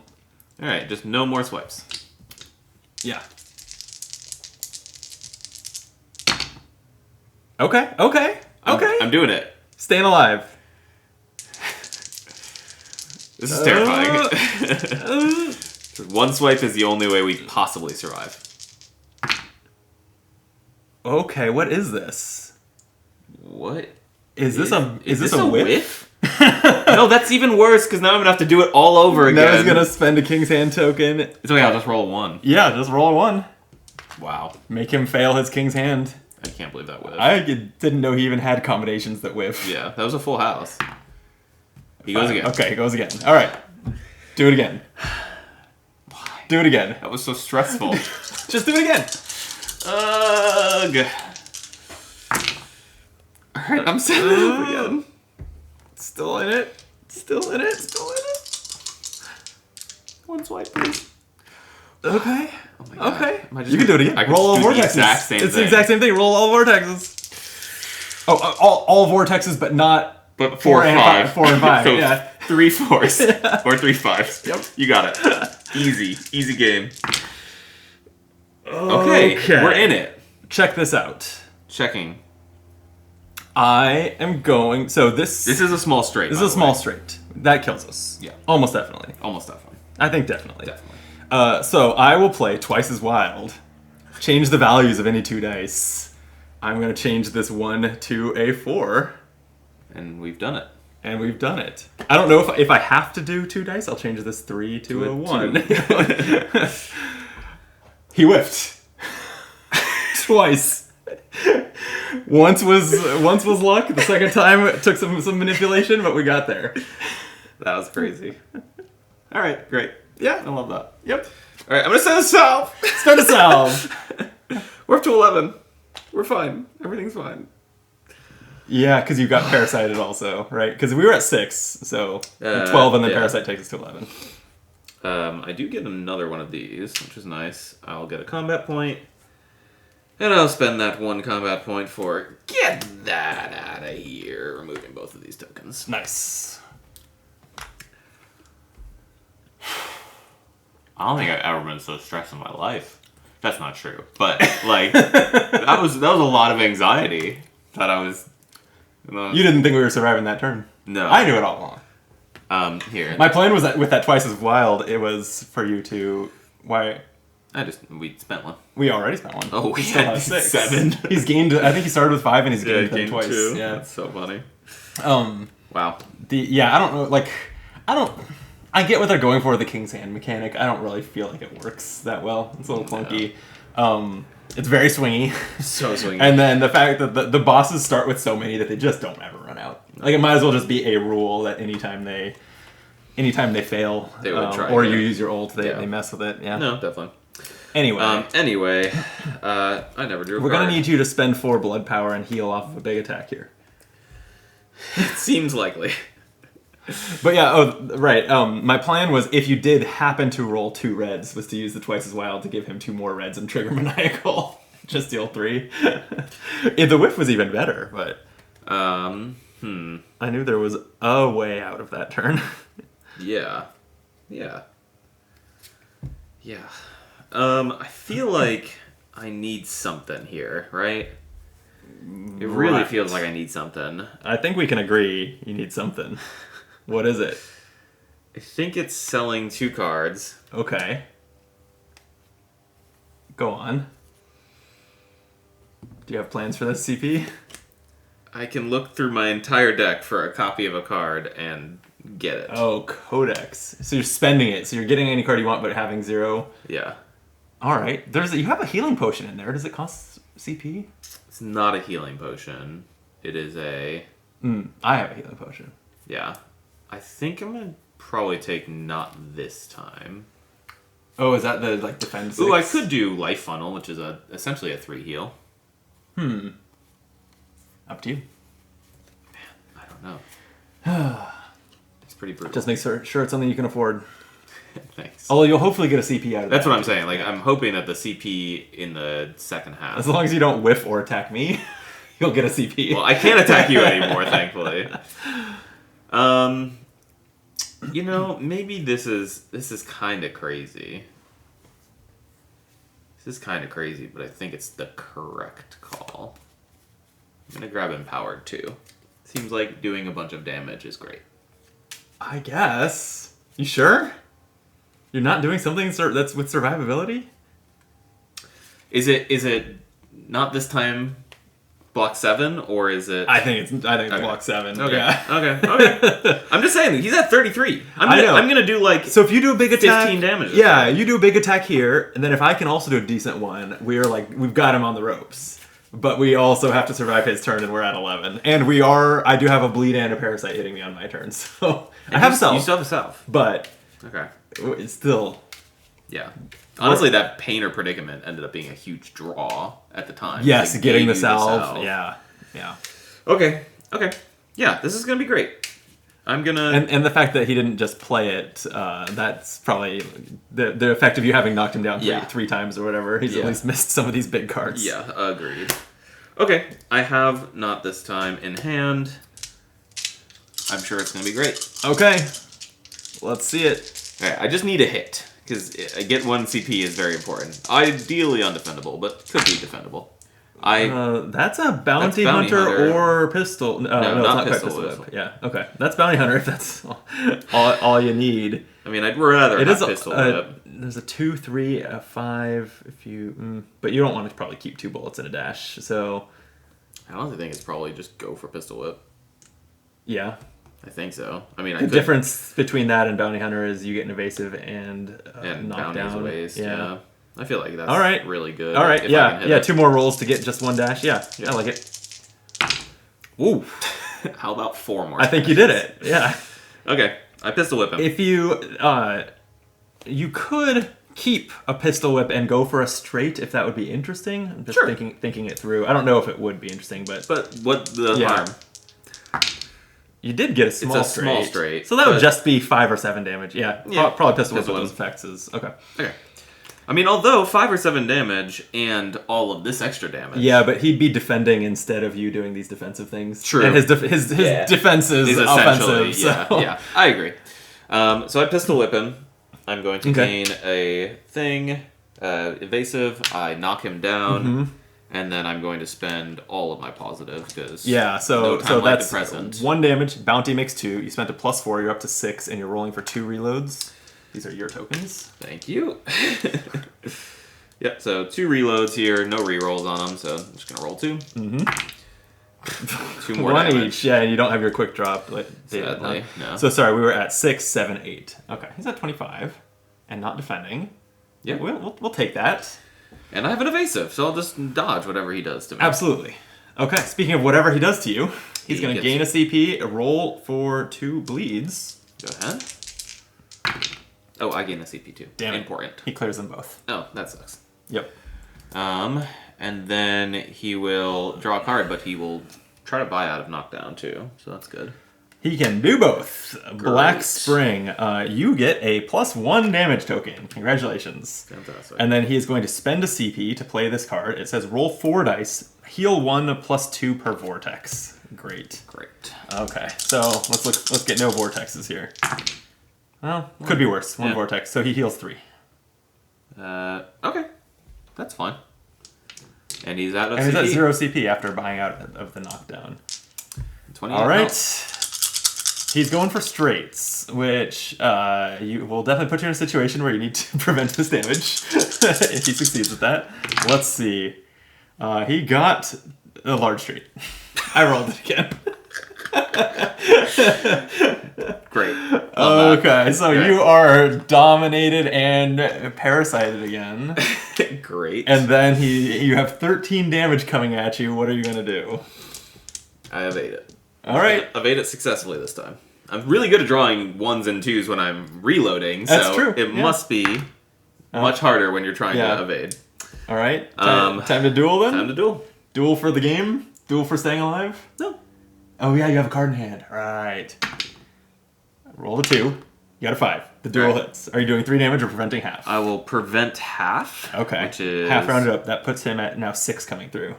All right, just no more swipes. Yeah. Okay. I'm doing it. Staying alive. This is terrifying. 1 swipe is the only way we possibly survive. Okay, what is this? What? Is this a whiff? No, that's even worse, because now I'm going to have to do it all over again. Now he's going to spend a King's Hand token. It's okay, I'll just roll 1. Yeah, just roll a 1. Wow. Make him fail his King's Hand. I can't believe that whiff. I didn't know he even had combinations that whiff. Yeah, that was a full house. He goes again. Okay, he goes again. All right. Do it again. Why? Do it again. That was so stressful. Just do it again. Ugh. Alright, I'm setting it up again. Still in it. 1 swipe, please. Okay. Oh my God. Okay. You can do it again. I can roll all do the vortexes. exact same it's thing. the exact same thing. Roll all vortexes. Oh, all vortexes, but not 4 4 and 5. 4 and 5. So Yeah. 3 4s or 3 5s. Yep. You got it. Easy game. Okay, we're in it. Check this out. Checking. I am going. So this is a small straight. This is a small straight. That kills us. Yeah. Almost definitely. Almost definitely. I think definitely. Definitely. So I will play twice as wild. Change the values of any 2 dice. I'm going to change this 1 to a 4. And we've done it. And we've done it. I don't know if I have to do 2 dice. I'll change this 3 to a 1. He whiffed. Twice. Once was luck. The second time it took some manipulation, but we got there. That was crazy. All right, great. Yeah. I love that. Yep. All right, I'm gonna send a salve. Start a salve. We're up to 11. We're fine. Everything's fine. Yeah, because you got parasited also, right? Because we were at 6, so 12, and then parasite takes us to 11. I do get another one of these, which is nice. I'll get a combat point, and I'll spend that 1 combat point for get that out of here, removing both of these tokens. Nice. I don't think I've ever been so stressed in my life. That's not true, but like that was a lot of anxiety that I was. You didn't think we were surviving that turn? No, I knew it all along. Here. My plan was that with that twice as wild, it was for you to we spent 1. We already spent 1. Oh, we still had have 6. 7. He's gained. I think he started with 5 and he's gained them twice. 2. Yeah, That's so funny. Wow. I don't know, like, I get what they're going for with the King's Hand mechanic. I don't really feel like it works that well. It's a little clunky. It's very swingy. So swingy. And then the fact that the bosses start with so many that they just don't ever run out. Like, it might as well just be a rule that anytime they fail, They would try or to- you use your ult, they mess with it. Yeah. No, definitely. Anyway, I never drew a we're card. gonna need you to spend 4 blood power and heal off of a big attack here. It seems likely. But yeah, right. My plan was, if you did happen to roll 2 reds, was to use the Twice as Wild to give him 2 more reds and trigger Maniacal. Just deal 3. The whiff was even better, but I knew there was a way out of that turn. Yeah. I feel like I need something here, right? It really Right. feels like I need something. I think we can agree you need something. What is it? I think it's selling 2 cards. Okay. Go on. Do you have plans for this, CP? I can look through my entire deck for a copy of a card and get it. Oh, Codex. So you're spending it. So you're getting any card you want, but having 0. Yeah. All right. You have a healing potion in there. Does it cost CP? It's not a healing potion. It is a... I have a healing potion. Yeah. I think I'm going to probably take not this time. Oh, is that the defense? Ooh, I could do Life Funnel, which is essentially a 3 heal. Up to you. I don't know. It's pretty brutal. Just make sure it's something you can afford. Thanks. Although you'll hopefully get a CP out of that. That's what I'm saying. Like, I'm hoping that the CP in the second half. As long as you don't whiff or attack me, you'll get a CP. Well, I can't attack you anymore, thankfully. Maybe this is kind of crazy. This is kind of crazy, but I think it's the correct call. I'm gonna grab Empowered too. Seems like doing a bunch of damage is great. I guess. You sure? You're not doing something that's with survivability? Is it not this time block 7, or is it? I think it's Okay. block 7. Okay. Yeah. Okay. I'm just saying he's at 33. I know. I'm gonna do like So if you do a big attack, 15 damage. Yeah, you do a big attack here, and then if I can also do a decent one, we've got him on the ropes. But we also have to survive his turn, and we're at 11. And I do have a bleed and a parasite hitting me on my turn, so I have a self. You still have a self. But Okay. it's still. Yeah. Honestly, that Painter predicament ended up being a huge draw at the time. Yes, Like, getting gave the you salve. Yeah. Okay. Yeah, this is gonna be great. I'm gonna. And the fact that he didn't just play it, that's probably the effect of you having knocked him down three times or whatever. He's at least missed some of these big cards. Yeah, agreed. Okay, I have not this time in hand. I'm sure it's gonna be great. Okay. Let's see it. Okay, I just need a hit, because get 1 CP is very important. Ideally undefendable, but could be defendable. That's a bounty, Bounty hunter, Hunter. or pistol. No, it's not quite pistol whip. Yeah, okay. That's bounty hunter if that's all you need. I mean, I'd rather It have is pistol whip. There's a 2, 3, a 5 if you... but you don't want to probably keep 2 bullets in a dash, so... I honestly think it's probably just go for pistol whip. Yeah. I think so. I mean, The difference between that and bounty hunter is you get an evasive and bounty is a knockdown. waste. Yeah. I feel like that's All right. really good. All right, if I can hit yeah. it. 2 more rolls to get just 1 dash. Yeah, I like it. Ooh. How about 4 more? I think you did it. Yeah. Okay, I pistol whip him. If you could keep a pistol whip and go for a straight if that would be interesting. I'm just Sure. thinking it through. I don't know if it would be interesting, but what the harm? You did get a small It's a small straight, So that would but- just be 5 or 7 damage. Yeah, probably pistol whip Pistol with whip. those effects is okay. Okay. I mean, although 5 or 7 damage and all of this extra damage. Yeah, but he'd be defending instead of you doing these defensive things. True. And his defense is Is essentially, offensive. So. yeah, I agree. So I pistol whip him. I'm going to Okay. gain a thing, evasive. I knock him down, and then I'm going to spend all of my positive because Yeah, so no time like that's the present. 1 damage. Bounty makes 2. You spent a +4. You're up to 6, and you're rolling for 2 reloads. These are your tokens. Thank you. Yep. So 2 reloads here, no rerolls on them, so I'm just gonna roll 2. 2 more One damage. each. Yeah, and you don't have your quick drop. Like, Sadly, no. So sorry, we were at 6, 7, 8. Okay, he's at 25 and not defending. Yeah. We'll take that. And I have an evasive, so I'll just dodge whatever he does to me. Absolutely. Okay, speaking of whatever he does to you, he's He going to gets- gain a CP, roll for 2 bleeds. Go ahead. Oh, I gain a CP too. Damn it. Important. He clears them both. Oh, that sucks. Yep. And then he will draw a card, but he will try to buy out of knockdown too, so that's good. He can do both. Black Great. Spring. You get a +1 damage token. Congratulations. Fantastic. And then he is going to spend a CP to play this card. It says roll 4 dice, heal 1 +2 per vortex. Great. Great. Okay, so let's get no vortexes here. Well, could be worse. 1 Yeah. vortex. So he heals 3. Okay. That's fine. And he's out of And he's at CP. 0 CP after buying out of the knockdown. 28 All right. health. He's going for straights, which you will definitely put you in a situation where you need to prevent this damage if he succeeds with that. Let's see. He got a large straight. I rolled it again. Great. Love Okay, so Okay. you are dominated and parasited again. that. Great. And then you have 13 damage coming at you. What are you going to do? I evade it. All right. Evade it successfully this time. I'm really good at drawing 1s and 2s when I'm reloading, That's so true, it yeah. must be much harder when you're trying Yeah. to evade. All right. Time to duel then? Time to duel. Duel for the game? Duel for staying alive? No. Oh, yeah, you have a card in hand. Right. Roll a 2. You got a 5. The duel Right. hits. Are you doing 3 damage or preventing half? I will prevent half. Okay. Which is half rounded up. That puts him at now 6 coming through.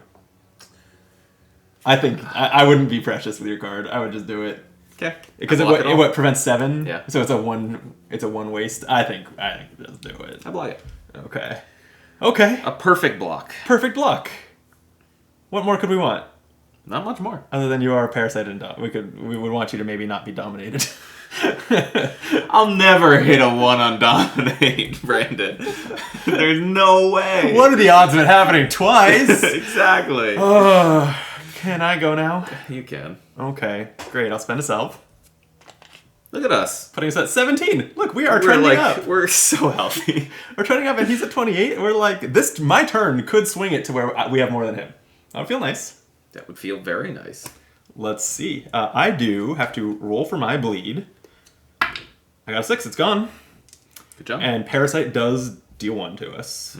I think I wouldn't be precious with your card. I would just do it. Okay. Because I block it all. what prevents 7? Yeah. So it's a one waste. I think just do it. I block it. Okay. Okay. A perfect block. Perfect block. What more could we want? Not much more. Other than you are a parasite and we would want you to maybe not be dominated. I'll never hit a 1 on dominate, Brandon. There's no way. What are the odds of it happening twice? Exactly. Oh, can I go now? You can. Okay, great. I'll spend a self. Look at us. Putting us at 17. Look, we are We're trending up. we're so healthy. We're trending up, and he's at 28. We're like, my turn could swing it to where we have more than him. That would feel nice. That would feel very nice. Let's see. I do have to roll for my bleed. I got a 6. It's gone. Good job. And Parasite does deal 1 to us.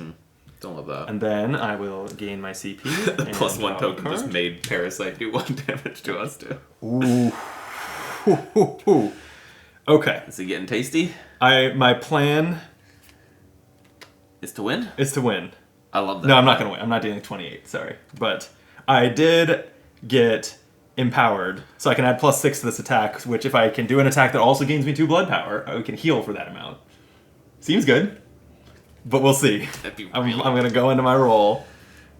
Don't love that. And then I will gain my CP. The and +1 draw a token card. just made Parasite do 1 damage to us too. Ooh. Ooh. Okay. Is it getting tasty? My plan Is to win? is to win. I love that. No, I'm not going to win. I'm not dealing 28, sorry. But I did get empowered, so I can add +6 to this attack, which if I can do an attack that also gains me 2 blood power, I can heal for that amount. Seems good. But we'll see. That'd be I'm really- going to go into my roll.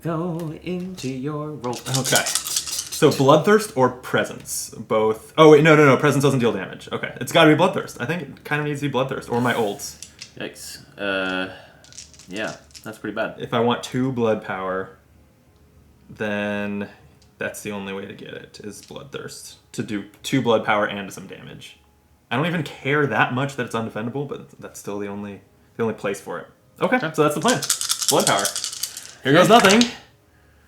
Go into your roll. Okay. So Bloodthirst or Presence? Both. Oh, wait, no. Presence doesn't deal damage. Okay. It's got to be Bloodthirst. I think it kind of needs to be Bloodthirst or my ults. Yikes. Yeah, that's pretty bad. If I want 2 blood power, then that's the only way to get it, is Bloodthirst. To do 2 blood power and some damage. I don't even care that much that it's undefendable, but that's still the only place for it. Okay, so that's the plan. Blood power. Here goes nothing.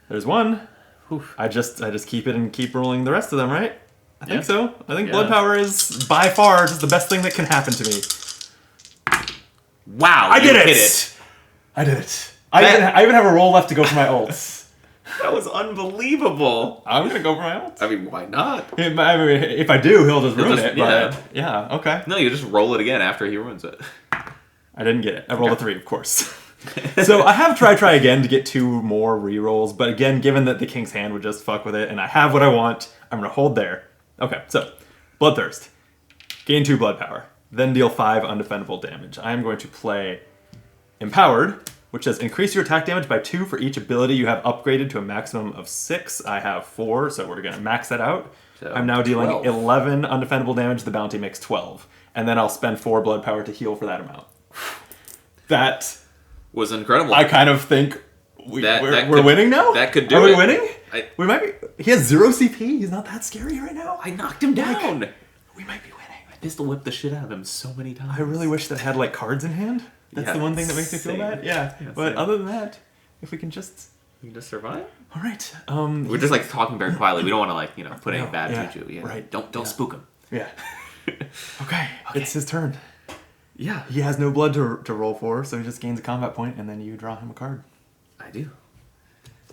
There's 1. Whew. I just keep it and keep rolling the rest of them, right? I think Yeah. so. I think Yeah. blood power is by far just the best thing that can happen to me. Wow, I you did it! hit it. I did it. I even have a roll left to go for my ults. That was unbelievable. I'm gonna go for my ults. I mean, why not? If I do, he'll just He'll ruin just- it. But yeah, okay. No, you just roll it again after he ruins it. I didn't get it. I rolled a 3, of course. So I have try again to get 2 more rerolls, but again, given that the King's Hand would just fuck with it, and I have what I want, I'm gonna hold there. Okay, so Bloodthirst, gain 2 blood power, then deal 5 undefendable damage. I am going to play Empowered, which says increase your attack damage by 2 for each ability you have upgraded to a maximum of 6. I have 4, so we're gonna max that out. So, I'm now dealing 12. 11 undefendable damage. The bounty makes 12, and then I'll spend 4 blood power to heal for that amount. That Was incredible. I kind of think We're winning now? That could do Are it. we winning? I- We might be. He has 0 CP. He's not that scary right now. I knocked him down. We might be winning. I pistol whipped the shit out of him so many times. I really wish that I had like cards in hand. That's Yeah, the one thing that makes me feel same. bad. Yeah. But same. other than that, if we can just. You can just survive. All right. We're just like talking very quietly. We don't want to like put any bad yeah, juju. Yeah. right. Don't spook him. Yeah. Okay. It's his turn. Yeah. He has no blood to roll for, so he just gains a combat point, and then you draw him a card. I do.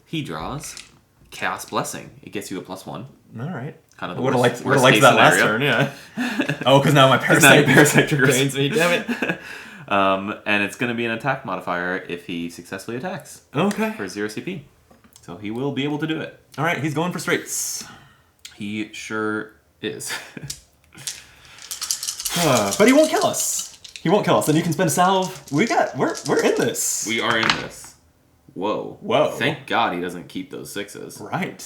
He draws Chaos Blessing. It gets you a +1. All right. Kind of the Would have worst liked case that last scenario. turn, yeah. Oh, because now my Now parasite, your parasite triggers. drains me. Damn it. And it's going to be an attack modifier if he successfully attacks Okay. for 0 CP. So he will be able to do it. All right. He's going for straights. He sure is. But he won't kill us. He won't kill us. And you can spend a salve. We're in this. We are in this. Whoa. Whoa. Thank God he doesn't keep those 6s. Right.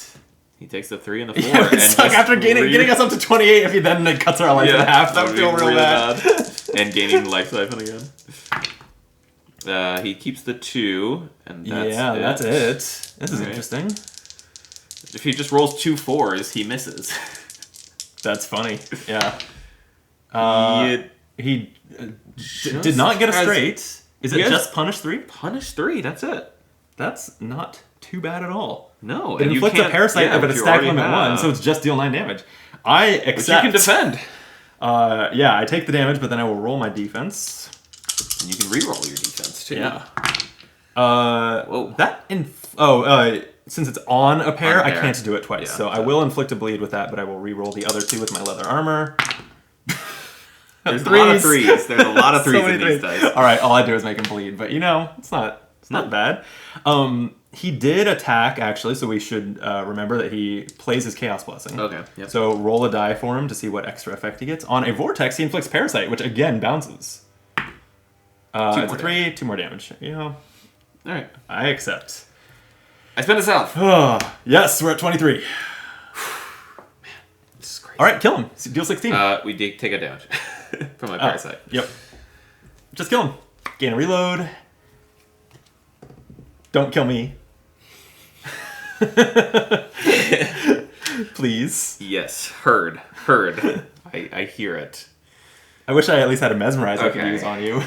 He takes the 3 and the 4. Yeah, it would and suck just after getting us up to 28 if he then cuts our life in half. That would feel real bad. And gaining life siphon again. He keeps the 2, and that's it. This is Alright. interesting. If he just rolls 2 4s, he misses. That's funny. Yeah. He did not get a straight. Is it Yes. just punish 3? Punish 3, that's it. That's not too bad at all. No, It and you inflicts a can't- parasite, yeah, but which it's you stack already limit have. 1, so it's just deal 9 damage. I But accept. you can defend. Yeah, I take the damage, but then I will roll my defense. And you can reroll your defense too. Yeah. Whoa. Since it's on a pair, On a I pair. can't do it twice. Yeah, so I will inflict a bleed with that, but I will re-roll the other 2 with my leather armor. There's a lot of 3s. There's a lot of 3s many in these threes. dice. All right, all I do is make him bleed, but it's not bad. He did attack actually, so we should remember that he plays his Chaos Blessing. Okay. Yep. So roll a die for him to see what extra effect he gets. On a vortex, he inflicts parasite, which again bounces. It's more a 3, 2 more damage. All right. I accept. I spent a south. Yes, we're at 23. This is crazy. All right, kill him. Deal 16. We take a damage from my parasite. Yep. Just kill him. Gain a reload. Don't kill me. Please. Yes, heard. I hear it. I wish I at least had a mesmerize I could Okay. use on you.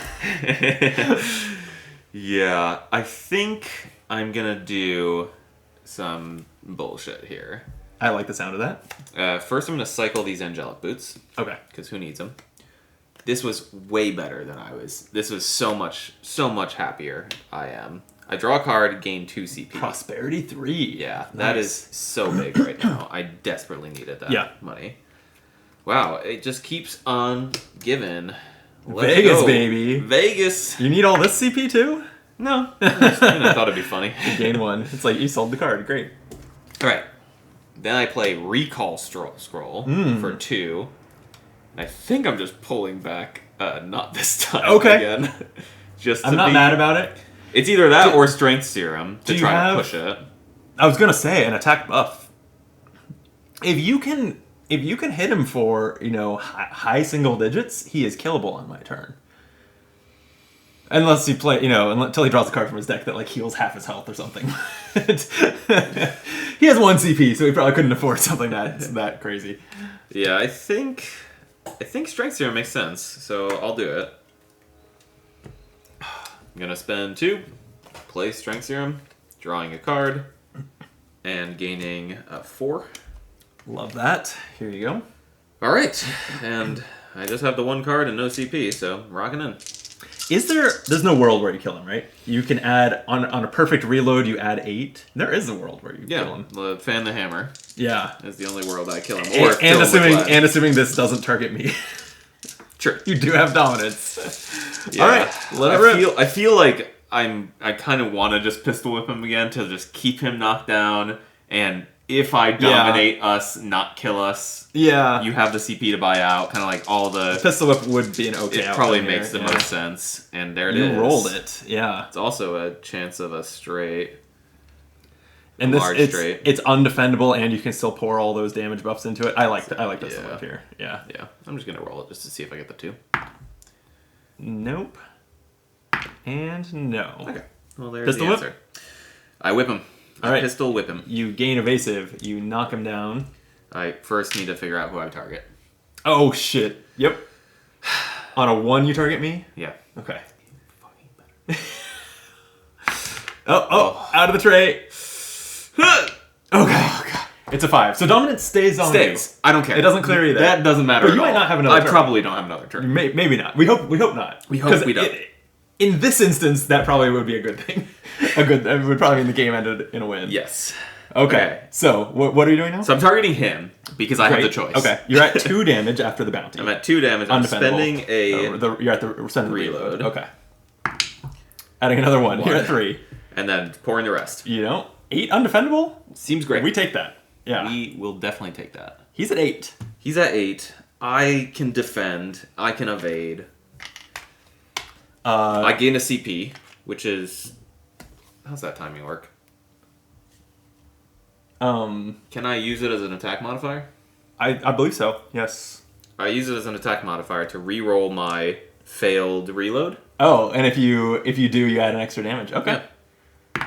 Yeah, I think I'm gonna do some bullshit here. I like the sound of that. First, I'm gonna cycle these angelic boots Okay. because who needs them? This was way better than I was. This was so much happier. I am. I draw a card, gain 2 CP. Prosperity 3. Yeah, that is so big right now. I desperately needed that money. Wow, it just keeps on giving. Let's Vegas, go. baby. Vegas. You need all this CP too? No, I thought it'd be funny. Gain 1. It's like you sold the card. Great. All right. Then I play Recall Scroll for 2. I think I'm just pulling back, not this time Okay. again. Just I'm to not be- mad about it. It's either that or Strength Serum to do you try have- to push it. I was gonna say an attack buff. If you can hit him for high single digits, he is killable on my turn. Unless you play until he draws a card from his deck that like heals half his health or something. He has 1 CP, so he probably couldn't afford something that crazy. Yeah, I think Strength Serum makes sense, so I'll do it. I'm gonna spend 2, play Strength Serum, drawing a card, and gaining 4. Love that. Here you go. All right, and I just have the 1 card and no CP, so rocking in. There's no world where you kill him, right? You can add, on a perfect reload, you add 8. There is a world where you kill him. Yeah, fan the hammer Yeah. is the only world I kill him. And, Or fill him with lead. assuming this doesn't target me. Sure. You do have dominance. Yeah. All right, let it rip. I feel like I kind of want to just pistol whip him again to just keep him knocked down, and if I dominate us, not kill us, Yeah. you have the CP to buy out. Kind of like all the. Pistol whip would be an okay It outcome probably here, makes the yeah. most sense, and there it You is. rolled it, yeah. It's also a chance of a straight. And large straight. it's undefendable, and you can still pour all those damage buffs into it. I like pistol whip here. Yeah. Yeah, I'm just gonna roll it just to see if I get the 2. Nope. And no. Okay. Well, there's Pistol the whip? answer. I whip him. All right. Pistol whip him. You gain evasive. You knock him down. I first need to figure out who I target. Oh, shit. Yep. On a 1, you target me? Yeah. Okay. Out of the tray. Okay. Oh, God. It's a 5. So dominance stays on you. I don't care. It doesn't clear either. That doesn't matter But at you might all. not have another turn. I probably don't have another turn. Maybe not. We hope not. We hope we don't. In this instance, that probably would be a good thing. It would probably mean the game ended in a win. Yes. Okay. So, what are you doing now? So I'm targeting him because I have the choice. Okay. You're at 2 damage after the bounty. I'm at 2 damage. I'm Undefendable. spending a... You're at the send reload. Okay. Adding another 1. You're at 3. And then pouring the rest. 8 undefendable? Seems great. We take that. Yeah. We will definitely take that. He's at 8. He's at 8. I can defend. I can evade. I gain a CP, which is... How's that timing work? Can I use it as an attack modifier? I believe so. Yes. I use it as an attack modifier to re-roll my failed reload. Oh, and if you do, you add an extra damage. Okay. Yeah.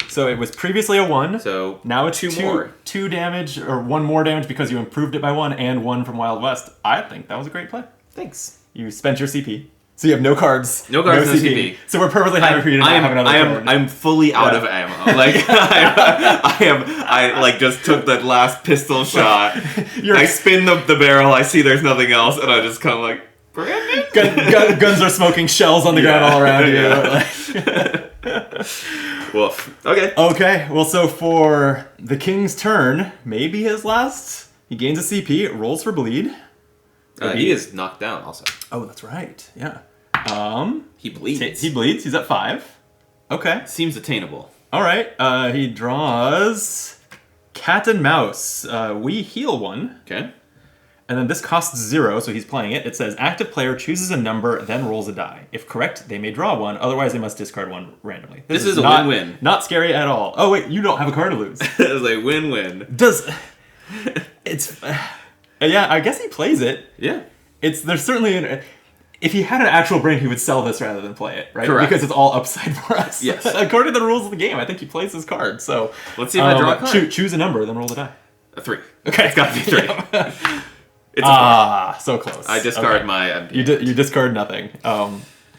So it was previously a 1. So now it's 2 more. 2 damage, or 1 more damage because you improved it by 1, and 1 from Wild West. I think that was a great play. Thanks. You spent your CP. So you have no cards. No cards, no CP. So we're perfectly happy for you to not have another turn. I'm fully out of ammo. Like I just took that last pistol shot. I spin the barrel. I see there's nothing else, and I just kind of like, Brandon. Guns are smoking, shells on the ground all around you. Woof. Okay. Okay. Well, so for the king's turn, maybe his last, he gains a CP, rolls for bleed. He is knocked down also. Oh, that's right. Yeah. He bleeds. He bleeds. He's at 5. Okay. Seems attainable. All right. He draws cat and mouse. We heal 1. Okay. And then this costs 0, so he's playing it. It says active player chooses a number, then rolls a die. If correct, they may draw 1. Otherwise, they must discard 1 randomly. This is a win-win. Not scary at all. Oh wait, you don't have a card to lose. It's a win-win. It's yeah, I guess he plays it. Yeah. There's certainly if he had an actual brain, he would sell this rather than play it, right? Correct. Because it's all upside for us. Yes. According to the rules of the game, I think he plays his card. So let's see if I draw a card. Choose a number, then roll the die. A 3. Okay. It's got to be 3. It's so close. I discard my MP. You discard nothing.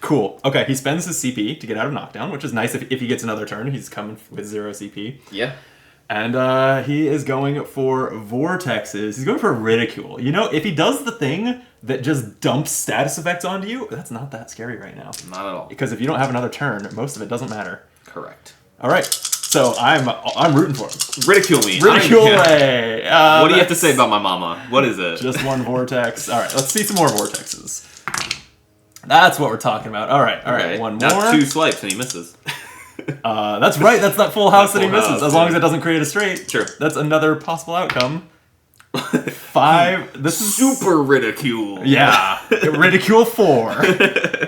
Cool. Okay, he spends his CP to get out of knockdown, which is nice. If he gets another turn, he's coming with 0 CP. Yeah. And he is going for vortexes. He's going for ridicule. If he does the thing that just dumps status effects onto you, that's not that scary right now. Not at all. Because if you don't have another turn, most of it doesn't matter. Correct. All right. So I'm rooting for him. Ridicule me. Ridicule away. What do you have to say about my mama? What is it? Just 1 vortex. All right, let's see some more vortexes. That's what we're talking about. All right. Okay. 1 more. Now 2 swipes and he misses. That's right. That's that full house that he misses. As long as it doesn't create a straight. Sure. That's another possible outcome. 5. This is super ridicule. Yeah. Ridicule 4.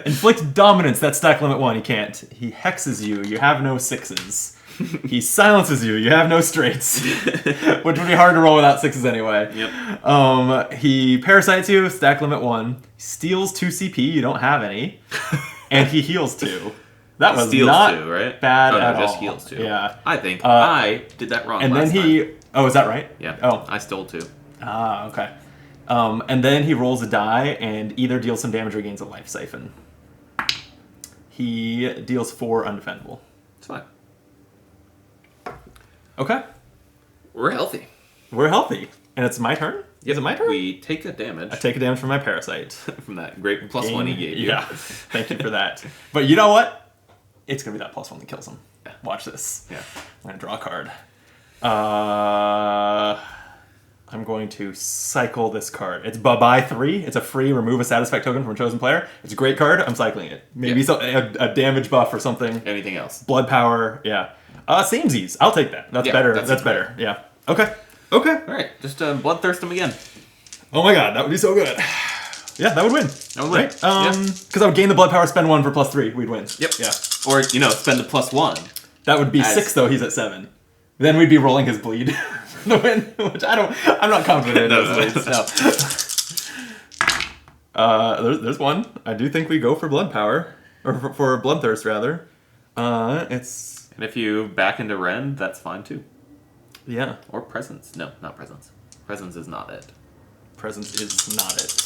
Inflict dominance. That's stack limit 1. He can't. He hexes you. You have no 6s. He silences you. You have no straights. Which would be hard to roll without 6s anyway. Yep. He parasites you. Stack limit 1. Steals 2 CP. You don't have any. And he heals 2. That was not 2, right? bad at all. Just heals 2. Yeah. I think I did that wrong. And last then he. time. Oh, is that right? Yeah. Oh, I stole 2. Ah, okay. And then he rolls a die and either deals some damage or gains a life siphon. He deals 4 undefendable. It's fine. Okay. We're healthy. We're healthy. And it's my turn? Yep. Is it my turn? We take a damage. I take a damage from my parasite. From that great +1 he gave you. Yeah. Thank you for that. But you know what? It's going to be that +1 that kills him. Yeah. Watch this. Yeah. I'm going to draw a card. I'm going to cycle this card. It's Bye-Bye 3. It's a free remove a status effect token from a chosen player. It's a great card. I'm cycling it. Maybe a damage buff or something. Anything else? Blood power. Yeah. Samesies. I'll take that. That's better. That's better. Yeah. Okay. All right. Just bloodthirst him again. Oh my god, that would be so good. Yeah, that would win. That would win. Right? Because I would gain the blood power, spend 1 for +3. We'd win. Yep. Yeah. Or, spend the +1. That would be 6 though. He's at 7. Then we'd be rolling his bleed for the win, which I'm not confident in those leads. No. There's 1. I do think we go for blood power. Or for bloodthirst, rather. It's And if you back into Rend, that's fine too. Yeah. Or Presence. No, not Presence. Presence is not it. Presence is not it.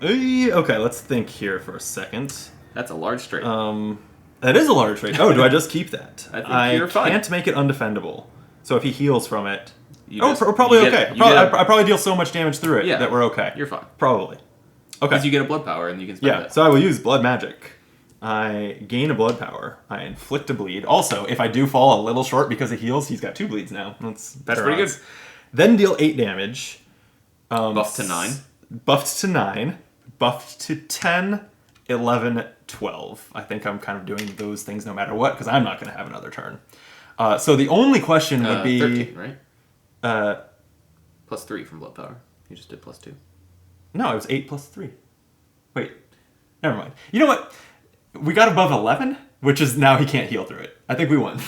Okay, let's think here for a second. That's a large straight. That is a large trait. Oh, do I just keep that? I think you're fine. Can't make it undefendable. So if he heals from it... We're probably okay. I probably deal so much damage through it that we're okay. You're fine. Probably. Okay. Because you get a blood power and you can spend it. So I will use blood magic. I gain a blood power. I inflict a bleed. Also, if I do fall a little short because of heals, he's got 2 bleeds now. That's better. That's pretty odds. Good. Then deal 8 damage. Buffed to 9. Buffed to 9. Buffed to 10, 11, 12. I think I'm kind of doing those things no matter what, because I'm not going to have another turn. So the only question would be... 13, right? Plus 3 from blood power. You just did plus 2. No, it was 8 plus 3. Wait. Never mind. You know what? We got above 11, which is now he can't heal through it. I think we won.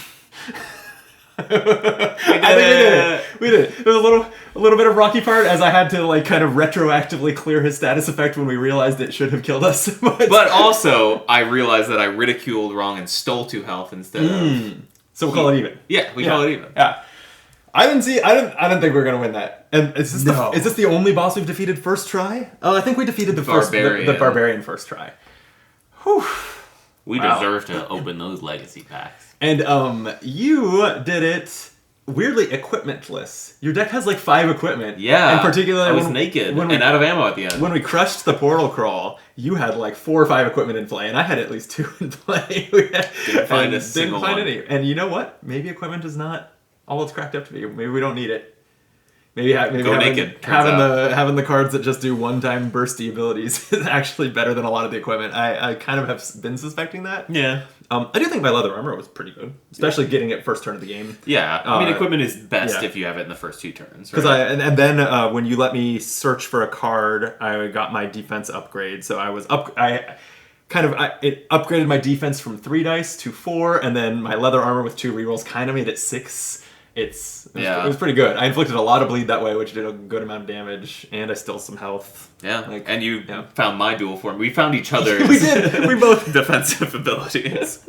I think we did it. There was a little bit of rocky part, as I had to like kind of retroactively clear his status effect when we realized it should have killed us. But also, I realized that I ridiculed wrong and stole 2 health instead of. So we'll call it even. Yeah, we call it even. Yeah. I didn't think we were gonna win that. And is this the only boss we've defeated first try? Oh, I think we defeated the barbarian first try. Whew. We deserve to open those legacy packs. And you did it weirdly equipmentless. Your deck has like 5 equipment. Yeah. In particular, I was naked and out of ammo at the end. When we crushed the portal crawl, you had like 4 or 5 equipment in play, and I had at least 2 in play. Didn't find a single one. Any. And you know what? Maybe equipment is not all it's cracked up to be. Maybe we don't need it. Maybe go naked. Having the cards that just do one-time bursty abilities is actually better than a lot of the equipment. I kind of have been suspecting that. Yeah. I do think my leather armor was pretty good, especially getting it first turn of the game. Yeah, I mean equipment is best if you have it in the first 2 turns. Because and then when you let me search for a card, I got my defense upgrade. So I was it upgraded my defense from 3 dice to 4, and then my leather armor with 2 rerolls kind of made it 6. It was pretty good. I inflicted a lot of bleed that way, which did a good amount of damage, and I stole some health. Yeah, and you found my dual form. We found each other's we did. We both defensive abilities.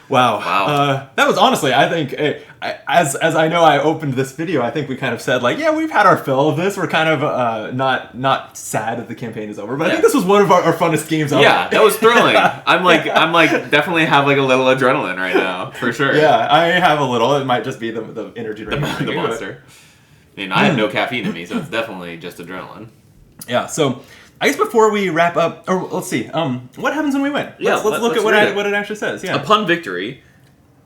Wow. That was honestly, I think, as I know I opened this video, I think we kind of said, like, yeah, we've had our fill of this. We're kind of not sad that the campaign is over, but I think this was one of our funnest games ever. Yeah, that was thrilling. I'm like definitely have like a little adrenaline right now, for sure. Yeah, I have a little. It might just be the energy drink. The monster. I mean, I have no caffeine in me, so it's definitely just adrenaline. Yeah, so... I guess before we wrap up, or let's see, what happens when we win? Let's look at what it actually says. Yeah. Upon victory,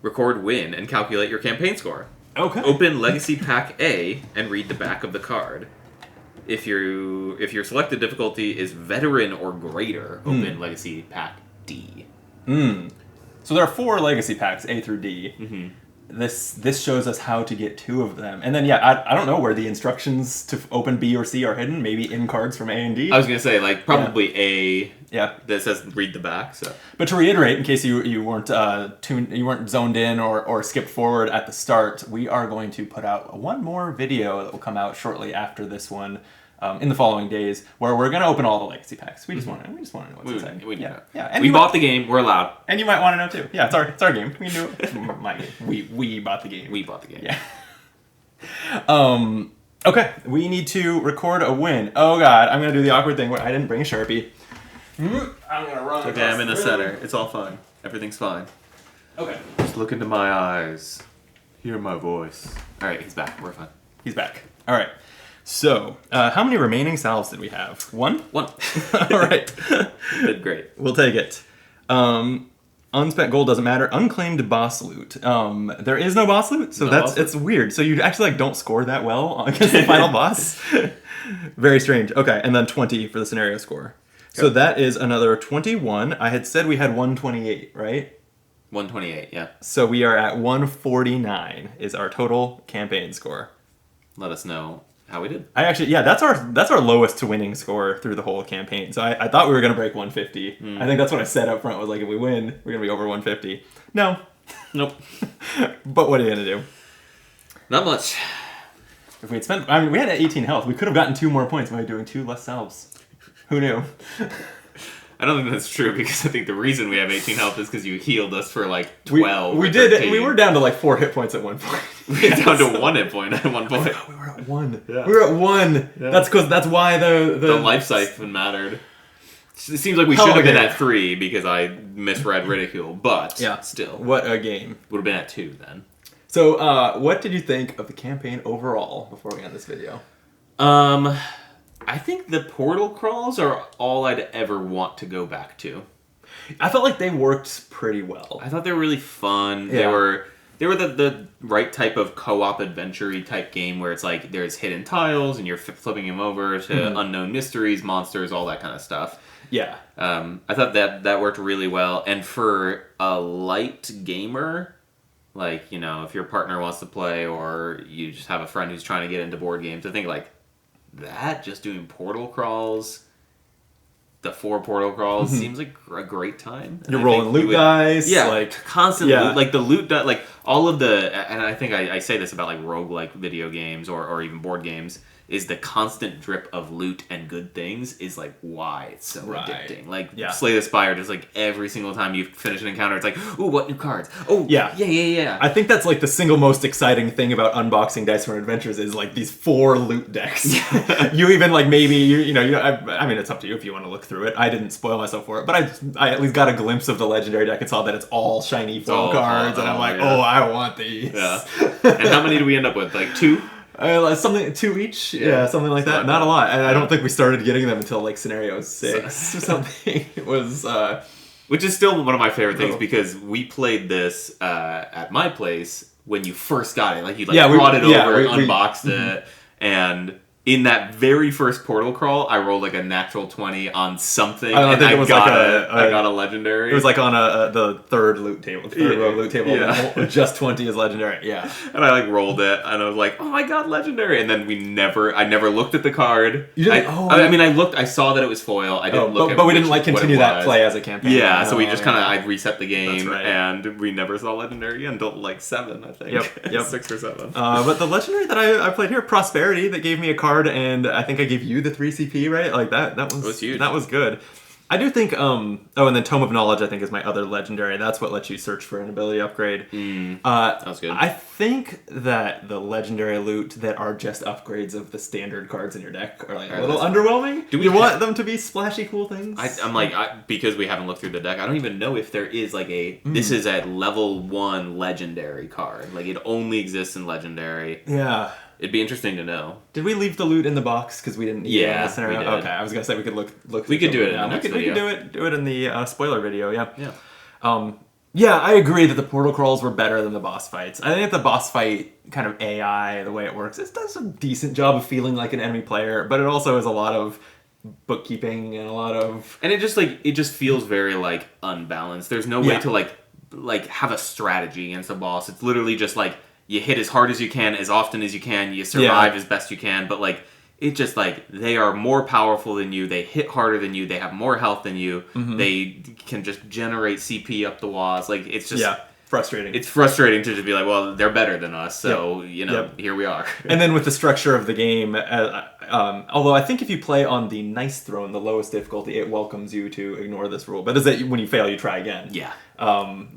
record win and calculate your campaign score. Okay. Open Legacy Pack A and read the back of the card. If your selected difficulty is Veteran or greater, open Legacy Pack D. So there are 4 Legacy Packs, A through D. Mm-hmm. This shows us how to get 2 of them. And then, I don't know where the instructions to open B or C are hidden. Maybe in cards from A and D. I was going to say, like, probably A that says read the back. So, but to reiterate, in case you weren't you weren't zoned in or skipped forward at the start, we are going to put out one more video that will come out shortly after this one. In the following days, where we're gonna open all the legacy packs. We just want to know what's inside. And we bought the game. We're allowed, and you might want to know too. Yeah, it's our game. We can do it. My game. We bought the game. We bought the game. Yeah. Okay, we need to record a win. Oh God, I'm gonna do the awkward thing where I didn't bring a Sharpie. I'm gonna run. Okay, I'm in the center. It's all fine. Everything's fine. Okay. Just look into my eyes. Hear my voice. All right, he's back. We're fine. He's back. All right. So, how many remaining salves did we have? 1? 1. All right. Did great. We'll take it. Unspent gold doesn't matter. Unclaimed boss loot. There is no boss loot, so it's weird. So you actually don't score that well against the final boss. Very strange. Okay, and then 20 for the scenario score. Okay. So that is another 21. I had said we had 128, right? 128, yeah. So we are at 149 is our total campaign score. Let us know how we did. That's our lowest to winning score through the whole campaign. So I thought we were going to break 150. I think that's what I said up front was like, if we win, we're going to be over 150. No. Nope. But what are you going to do? Not much. If we had spent, we had 18 health. We could have gotten 2 more points by doing 2 less salves. Who knew? I don't think that's true because I think the reason we have 18 health is because you healed us for like 12. We or did. 13. We were down to like 4 hit points at one point. We were down to 1 hit point at one point. We were at 1. Yeah. We were at 1. Yeah. That's why The life siphon mattered. It seems like we should have been at 3 because I misread ridicule, but still. What a game. Would have been at 2 then. So, what did you think of the campaign overall before we end this video? I think the portal crawls are all I'd ever want to go back to. I felt like they worked pretty well. I thought they were really fun. Yeah. They were the right type of co-op adventure-y type game where it's like there's hidden tiles and you're flipping them over to unknown mysteries, monsters, all that kind of stuff. Yeah. I thought that worked really well. And for a light gamer, like, you know, if your partner wants to play or you just have a friend who's trying to get into board games, I think like that, just doing portal crawls, the 4 portal crawls seems like a great time. You're rolling loot dice. Yeah, like constant loot. Like the loot, like all of the, and I think I say this about like roguelike video games or even board games, is the constant drip of loot and good things is like why it's so addicting. Like Slay the Spire, just like every single time you finish an encounter, it's like, ooh, what new cards? Oh, yeah. I think that's like the single most exciting thing about unboxing Dice for Adventures is like these 4 loot decks. You even like maybe you know I mean it's up to you if you want to look through it. I didn't spoil myself for it, but I at least got a glimpse of the legendary deck and saw that it's all shiny foil cards, and I'm like, oh, I want these. Yeah. And how many do we end up with? Like 2? Something 2 each, something like that. Not a lot, and I don't think we started getting them until like scenario 6 or something. It was, which is still one of my favorite things because we played this at my place when you first got it. Like you brought it over, unboxed it, and in that very first portal crawl, I rolled like a natural 20 on something, and I got a legendary. It was like on the third loot table, row loot table. Yeah. Just 20 is legendary. Yeah. And I like rolled it, and I was like, oh my god, legendary! And then I never looked at the card. You didn't? I mean, I looked. I saw that it was foil. I didn't look at. But we didn't like continue that play as a campaign. Yeah. So we just kind of I reset the game, and we never saw legendary until like 7, I think. Yep. 6 or 7. But the legendary that I played here, Prosperity, that gave me a card. And I think I gave you the 3 CP, right? Like that was huge. That was good. I do think and then Tome of Knowledge I think is my other legendary. That's what lets you search for an ability upgrade. That was good. I think that the legendary loot that are just upgrades of the standard cards in your deck are like a little underwhelming. Do you want them to be splashy cool things? I'm like because we haven't looked through the deck, I don't even know if there is like this is a level 1 legendary card. Like it only exists in legendary. Yeah. It'd be interesting to know. Did we leave the loot in the box because we didn't need it in the scenario? We did. Okay, I was gonna say we could look. We could do it in the next video. We could do it in the spoiler video. Yeah. Yeah. Yeah, I agree that the portal crawls were better than the boss fights. I think the boss fight kind of AI, the way it works, it does a decent job of feeling like an enemy player, but it also is a lot of bookkeeping and a lot of. And it just feels very like unbalanced. There's no way to like have a strategy against a boss. It's literally just like. You hit as hard as you can, as often as you can. You survive as best you can. But, like, it just, like, they are more powerful than you. They hit harder than you. They have more health than you. They can just generate CP up the walls. Like, it's just... Yeah, frustrating. It's frustrating to just be like, well, they're better than us. So, here we are. And then with the structure of the game, although I think if you play on the Nice Throne, the lowest difficulty, it welcomes you to ignore this rule. But is that when you fail, you try again. Yeah.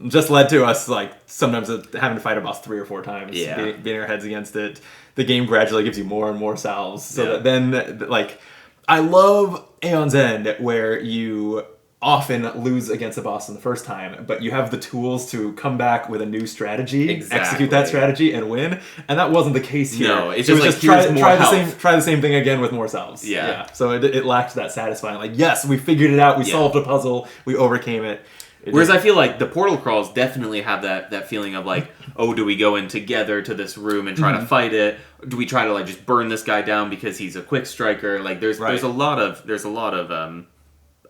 Just led to us like sometimes having to fight a boss 3 or 4 times, yeah. beating our heads against it. The game gradually gives you more and more salves, so that then like I love Aeon's End where you often lose against a boss in the first time, but you have the tools to come back with a new strategy, execute that strategy, and win. And that wasn't the case here. No, it's just try the same thing again with more salves. Yeah. So it lacked that satisfying. Like, yes, we figured it out. We solved a puzzle. We overcame it. Whereas I feel like the portal crawls definitely have that feeling of like, oh, do we go in together to this room and try to fight it? Do we try to like just burn this guy down because he's a quick striker? Like there's a lot of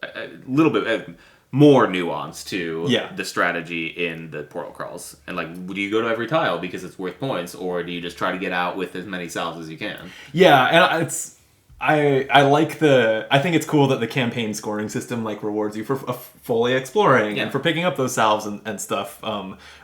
a little bit more nuance to the strategy in the portal crawls. And like, do you go to every tile because it's worth points, or do you just try to get out with as many salves as you can? Yeah, and it's. I like I think it's cool that the campaign scoring system like rewards you for fully exploring and for picking up those salves and stuff.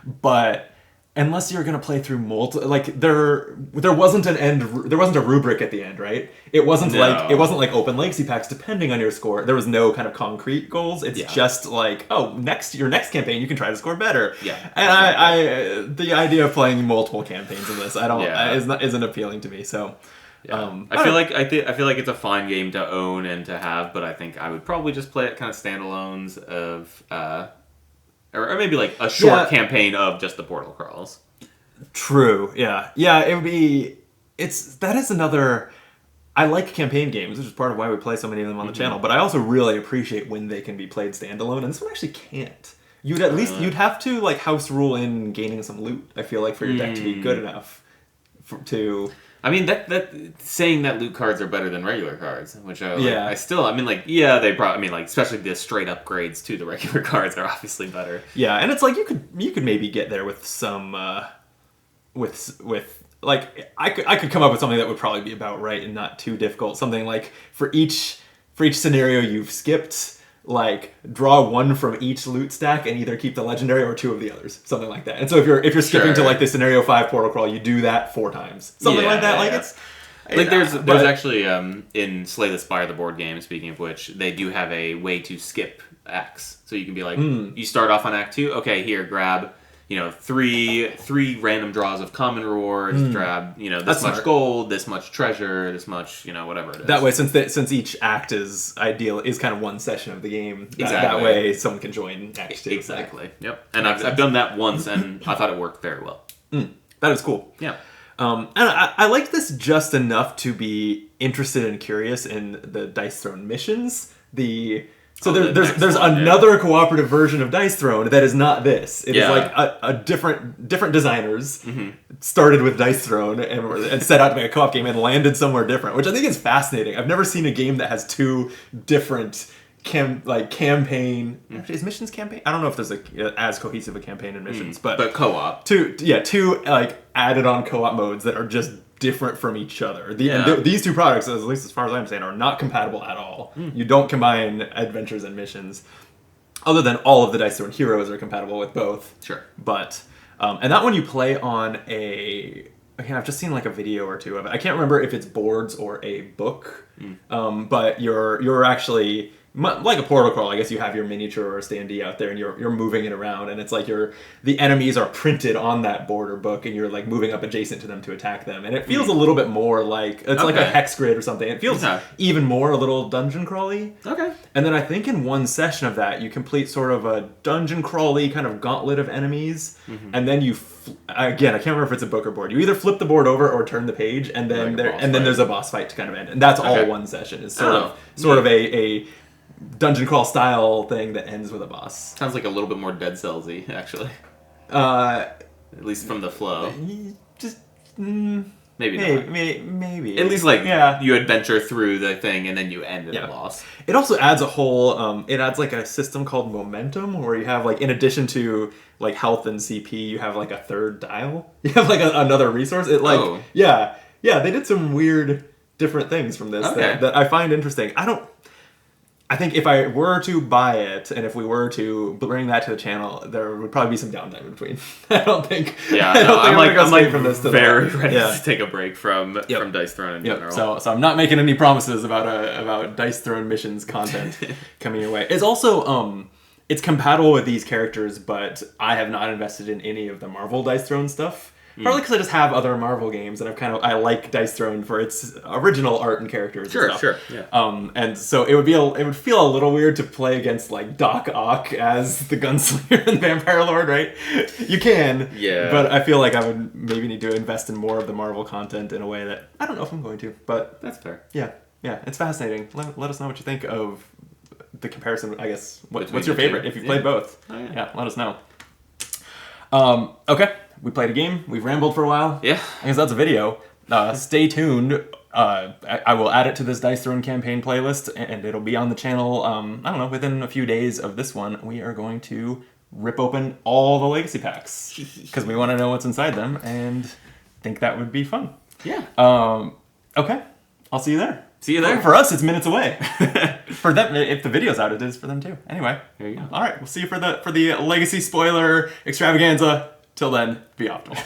But unless you're gonna play through like there wasn't a rubric at the end, right? It wasn't like open legacy packs depending on your score. There was no kind of concrete goals. It's just like, oh, your next campaign you can try to score better. Yeah. And I the idea of playing multiple campaigns in this isn't appealing to me. So yeah. I feel like it's a fine game to own and to have, but I think I would probably just play it kind of standalones of or maybe like a short campaign of just the portal crawls. True. Yeah. Yeah, it would be that is another. I like campaign games, which is part of why we play so many of them on the channel, but I also really appreciate when they can be played standalone, and this one actually can't. You'd have to like house rule in gaining some loot, I feel like, for your deck to be good enough to. I mean, that saying that loot cards are better than regular cards, which especially the straight upgrades to the regular cards are obviously better. Yeah, and it's like you could maybe get there with some with like I could come up with something that would probably be about right and not too difficult. Something like for each scenario you've skipped, like draw one from each loot stack and either keep the legendary or two of the others, something like that. And so if you're skipping to like the scenario 5 portal crawl, you do that 4 times, something like that. Like it's like there's actually in Slay the Spire, the board game. Speaking of which, they do have a way to skip acts, so you can be like, you start off on Act 2. Okay, here grab. 3 random draws of common rewards, grab, this much gold, this much treasure, this much, whatever it is. That way, since each act is kind of one session of the game, that way someone can join Act 2. Exactly. Yep. And I've done that once, and I thought it worked very well. That is cool. Yeah. And I liked this just enough to be interested and curious in the Dice Throne missions. There's another cooperative version of Dice Throne that is not this. It is like a different designers started with Dice Throne and set out to make a co-op game and landed somewhere different, which I think is fascinating. I've never seen a game that has 2 different campaign. Is missions campaign? I don't know if there's as cohesive a campaign in missions, but co-op. Two like added on co-op modes that are just different from each other. These 2 products, at least as far as I'm saying, are not compatible at all. You don't combine adventures and missions, other than all of the Dice Throne heroes are compatible with both. Sure. But and that one you play on I've just seen like a video or 2 of it. I can't remember if it's boards or a book. But you're actually like a portal crawl. I guess you have your miniature or a standee out there, and you're moving it around, and it's like the enemies are printed on that board or book, and you're like moving up adjacent to them to attack them, and it feels a little bit more like it's like a hex grid or something. It feels even more a little dungeon crawly. Okay. And then I think in one session of that you complete sort of a dungeon crawly kind of gauntlet of enemies, and then you again, I can't remember if it's a book or board. You either flip the board over or turn the page, and then there's a boss fight to kind of end, and that's all one session. It's sort of a dungeon crawl style thing that ends with a boss. Sounds like a little bit more Dead Cells-y, actually. At least from the flow. Just maybe not. Maybe. At least you adventure through the thing and then you end in a boss. It also adds a whole. It adds like a system called momentum, where you have like, in addition to like health and CP, you have like a third dial. You have like another resource. They did some weird different things from this that I find interesting. I think if I were to buy it, and if we were to bring that to the channel, there would probably be some downtime in between. I don't think. Yeah, I'm like from this very ready to take a break from Dice Throne in general. So I'm not making any promises about Dice Throne missions content coming your way. It's also it's compatible with these characters, but I have not invested in any of the Marvel Dice Throne stuff. Partly because I just have other Marvel games, and I like Dice Throne for its original art and characters. Sure. Yeah. And so it would feel a little weird to play against like Doc Ock as the Gunslinger and Vampire Lord, right? You can. Yeah. But I feel like I would maybe need to invest in more of the Marvel content in a way that I don't know if I'm going to. But that's fair. Yeah. It's fascinating. Let us know what you think of the comparison. I guess what's your favorite if you've played both? Oh, yeah. Let us know. Okay. We played a game. We've rambled for a while. Yeah. I guess that's a video. Stay tuned. I will add it to this Dice Throne campaign playlist, and it'll be on the channel, I don't know, within a few days of this one. We are going to rip open all the legacy packs, because we want to know what's inside them, and think that would be fun. Yeah. Okay. I'll see you there. See you there. For us, it's minutes away. For them, if the video's out, it is for them too. Anyway. There you go. All right. We'll see you for the legacy spoiler extravaganza Till then, be optimal.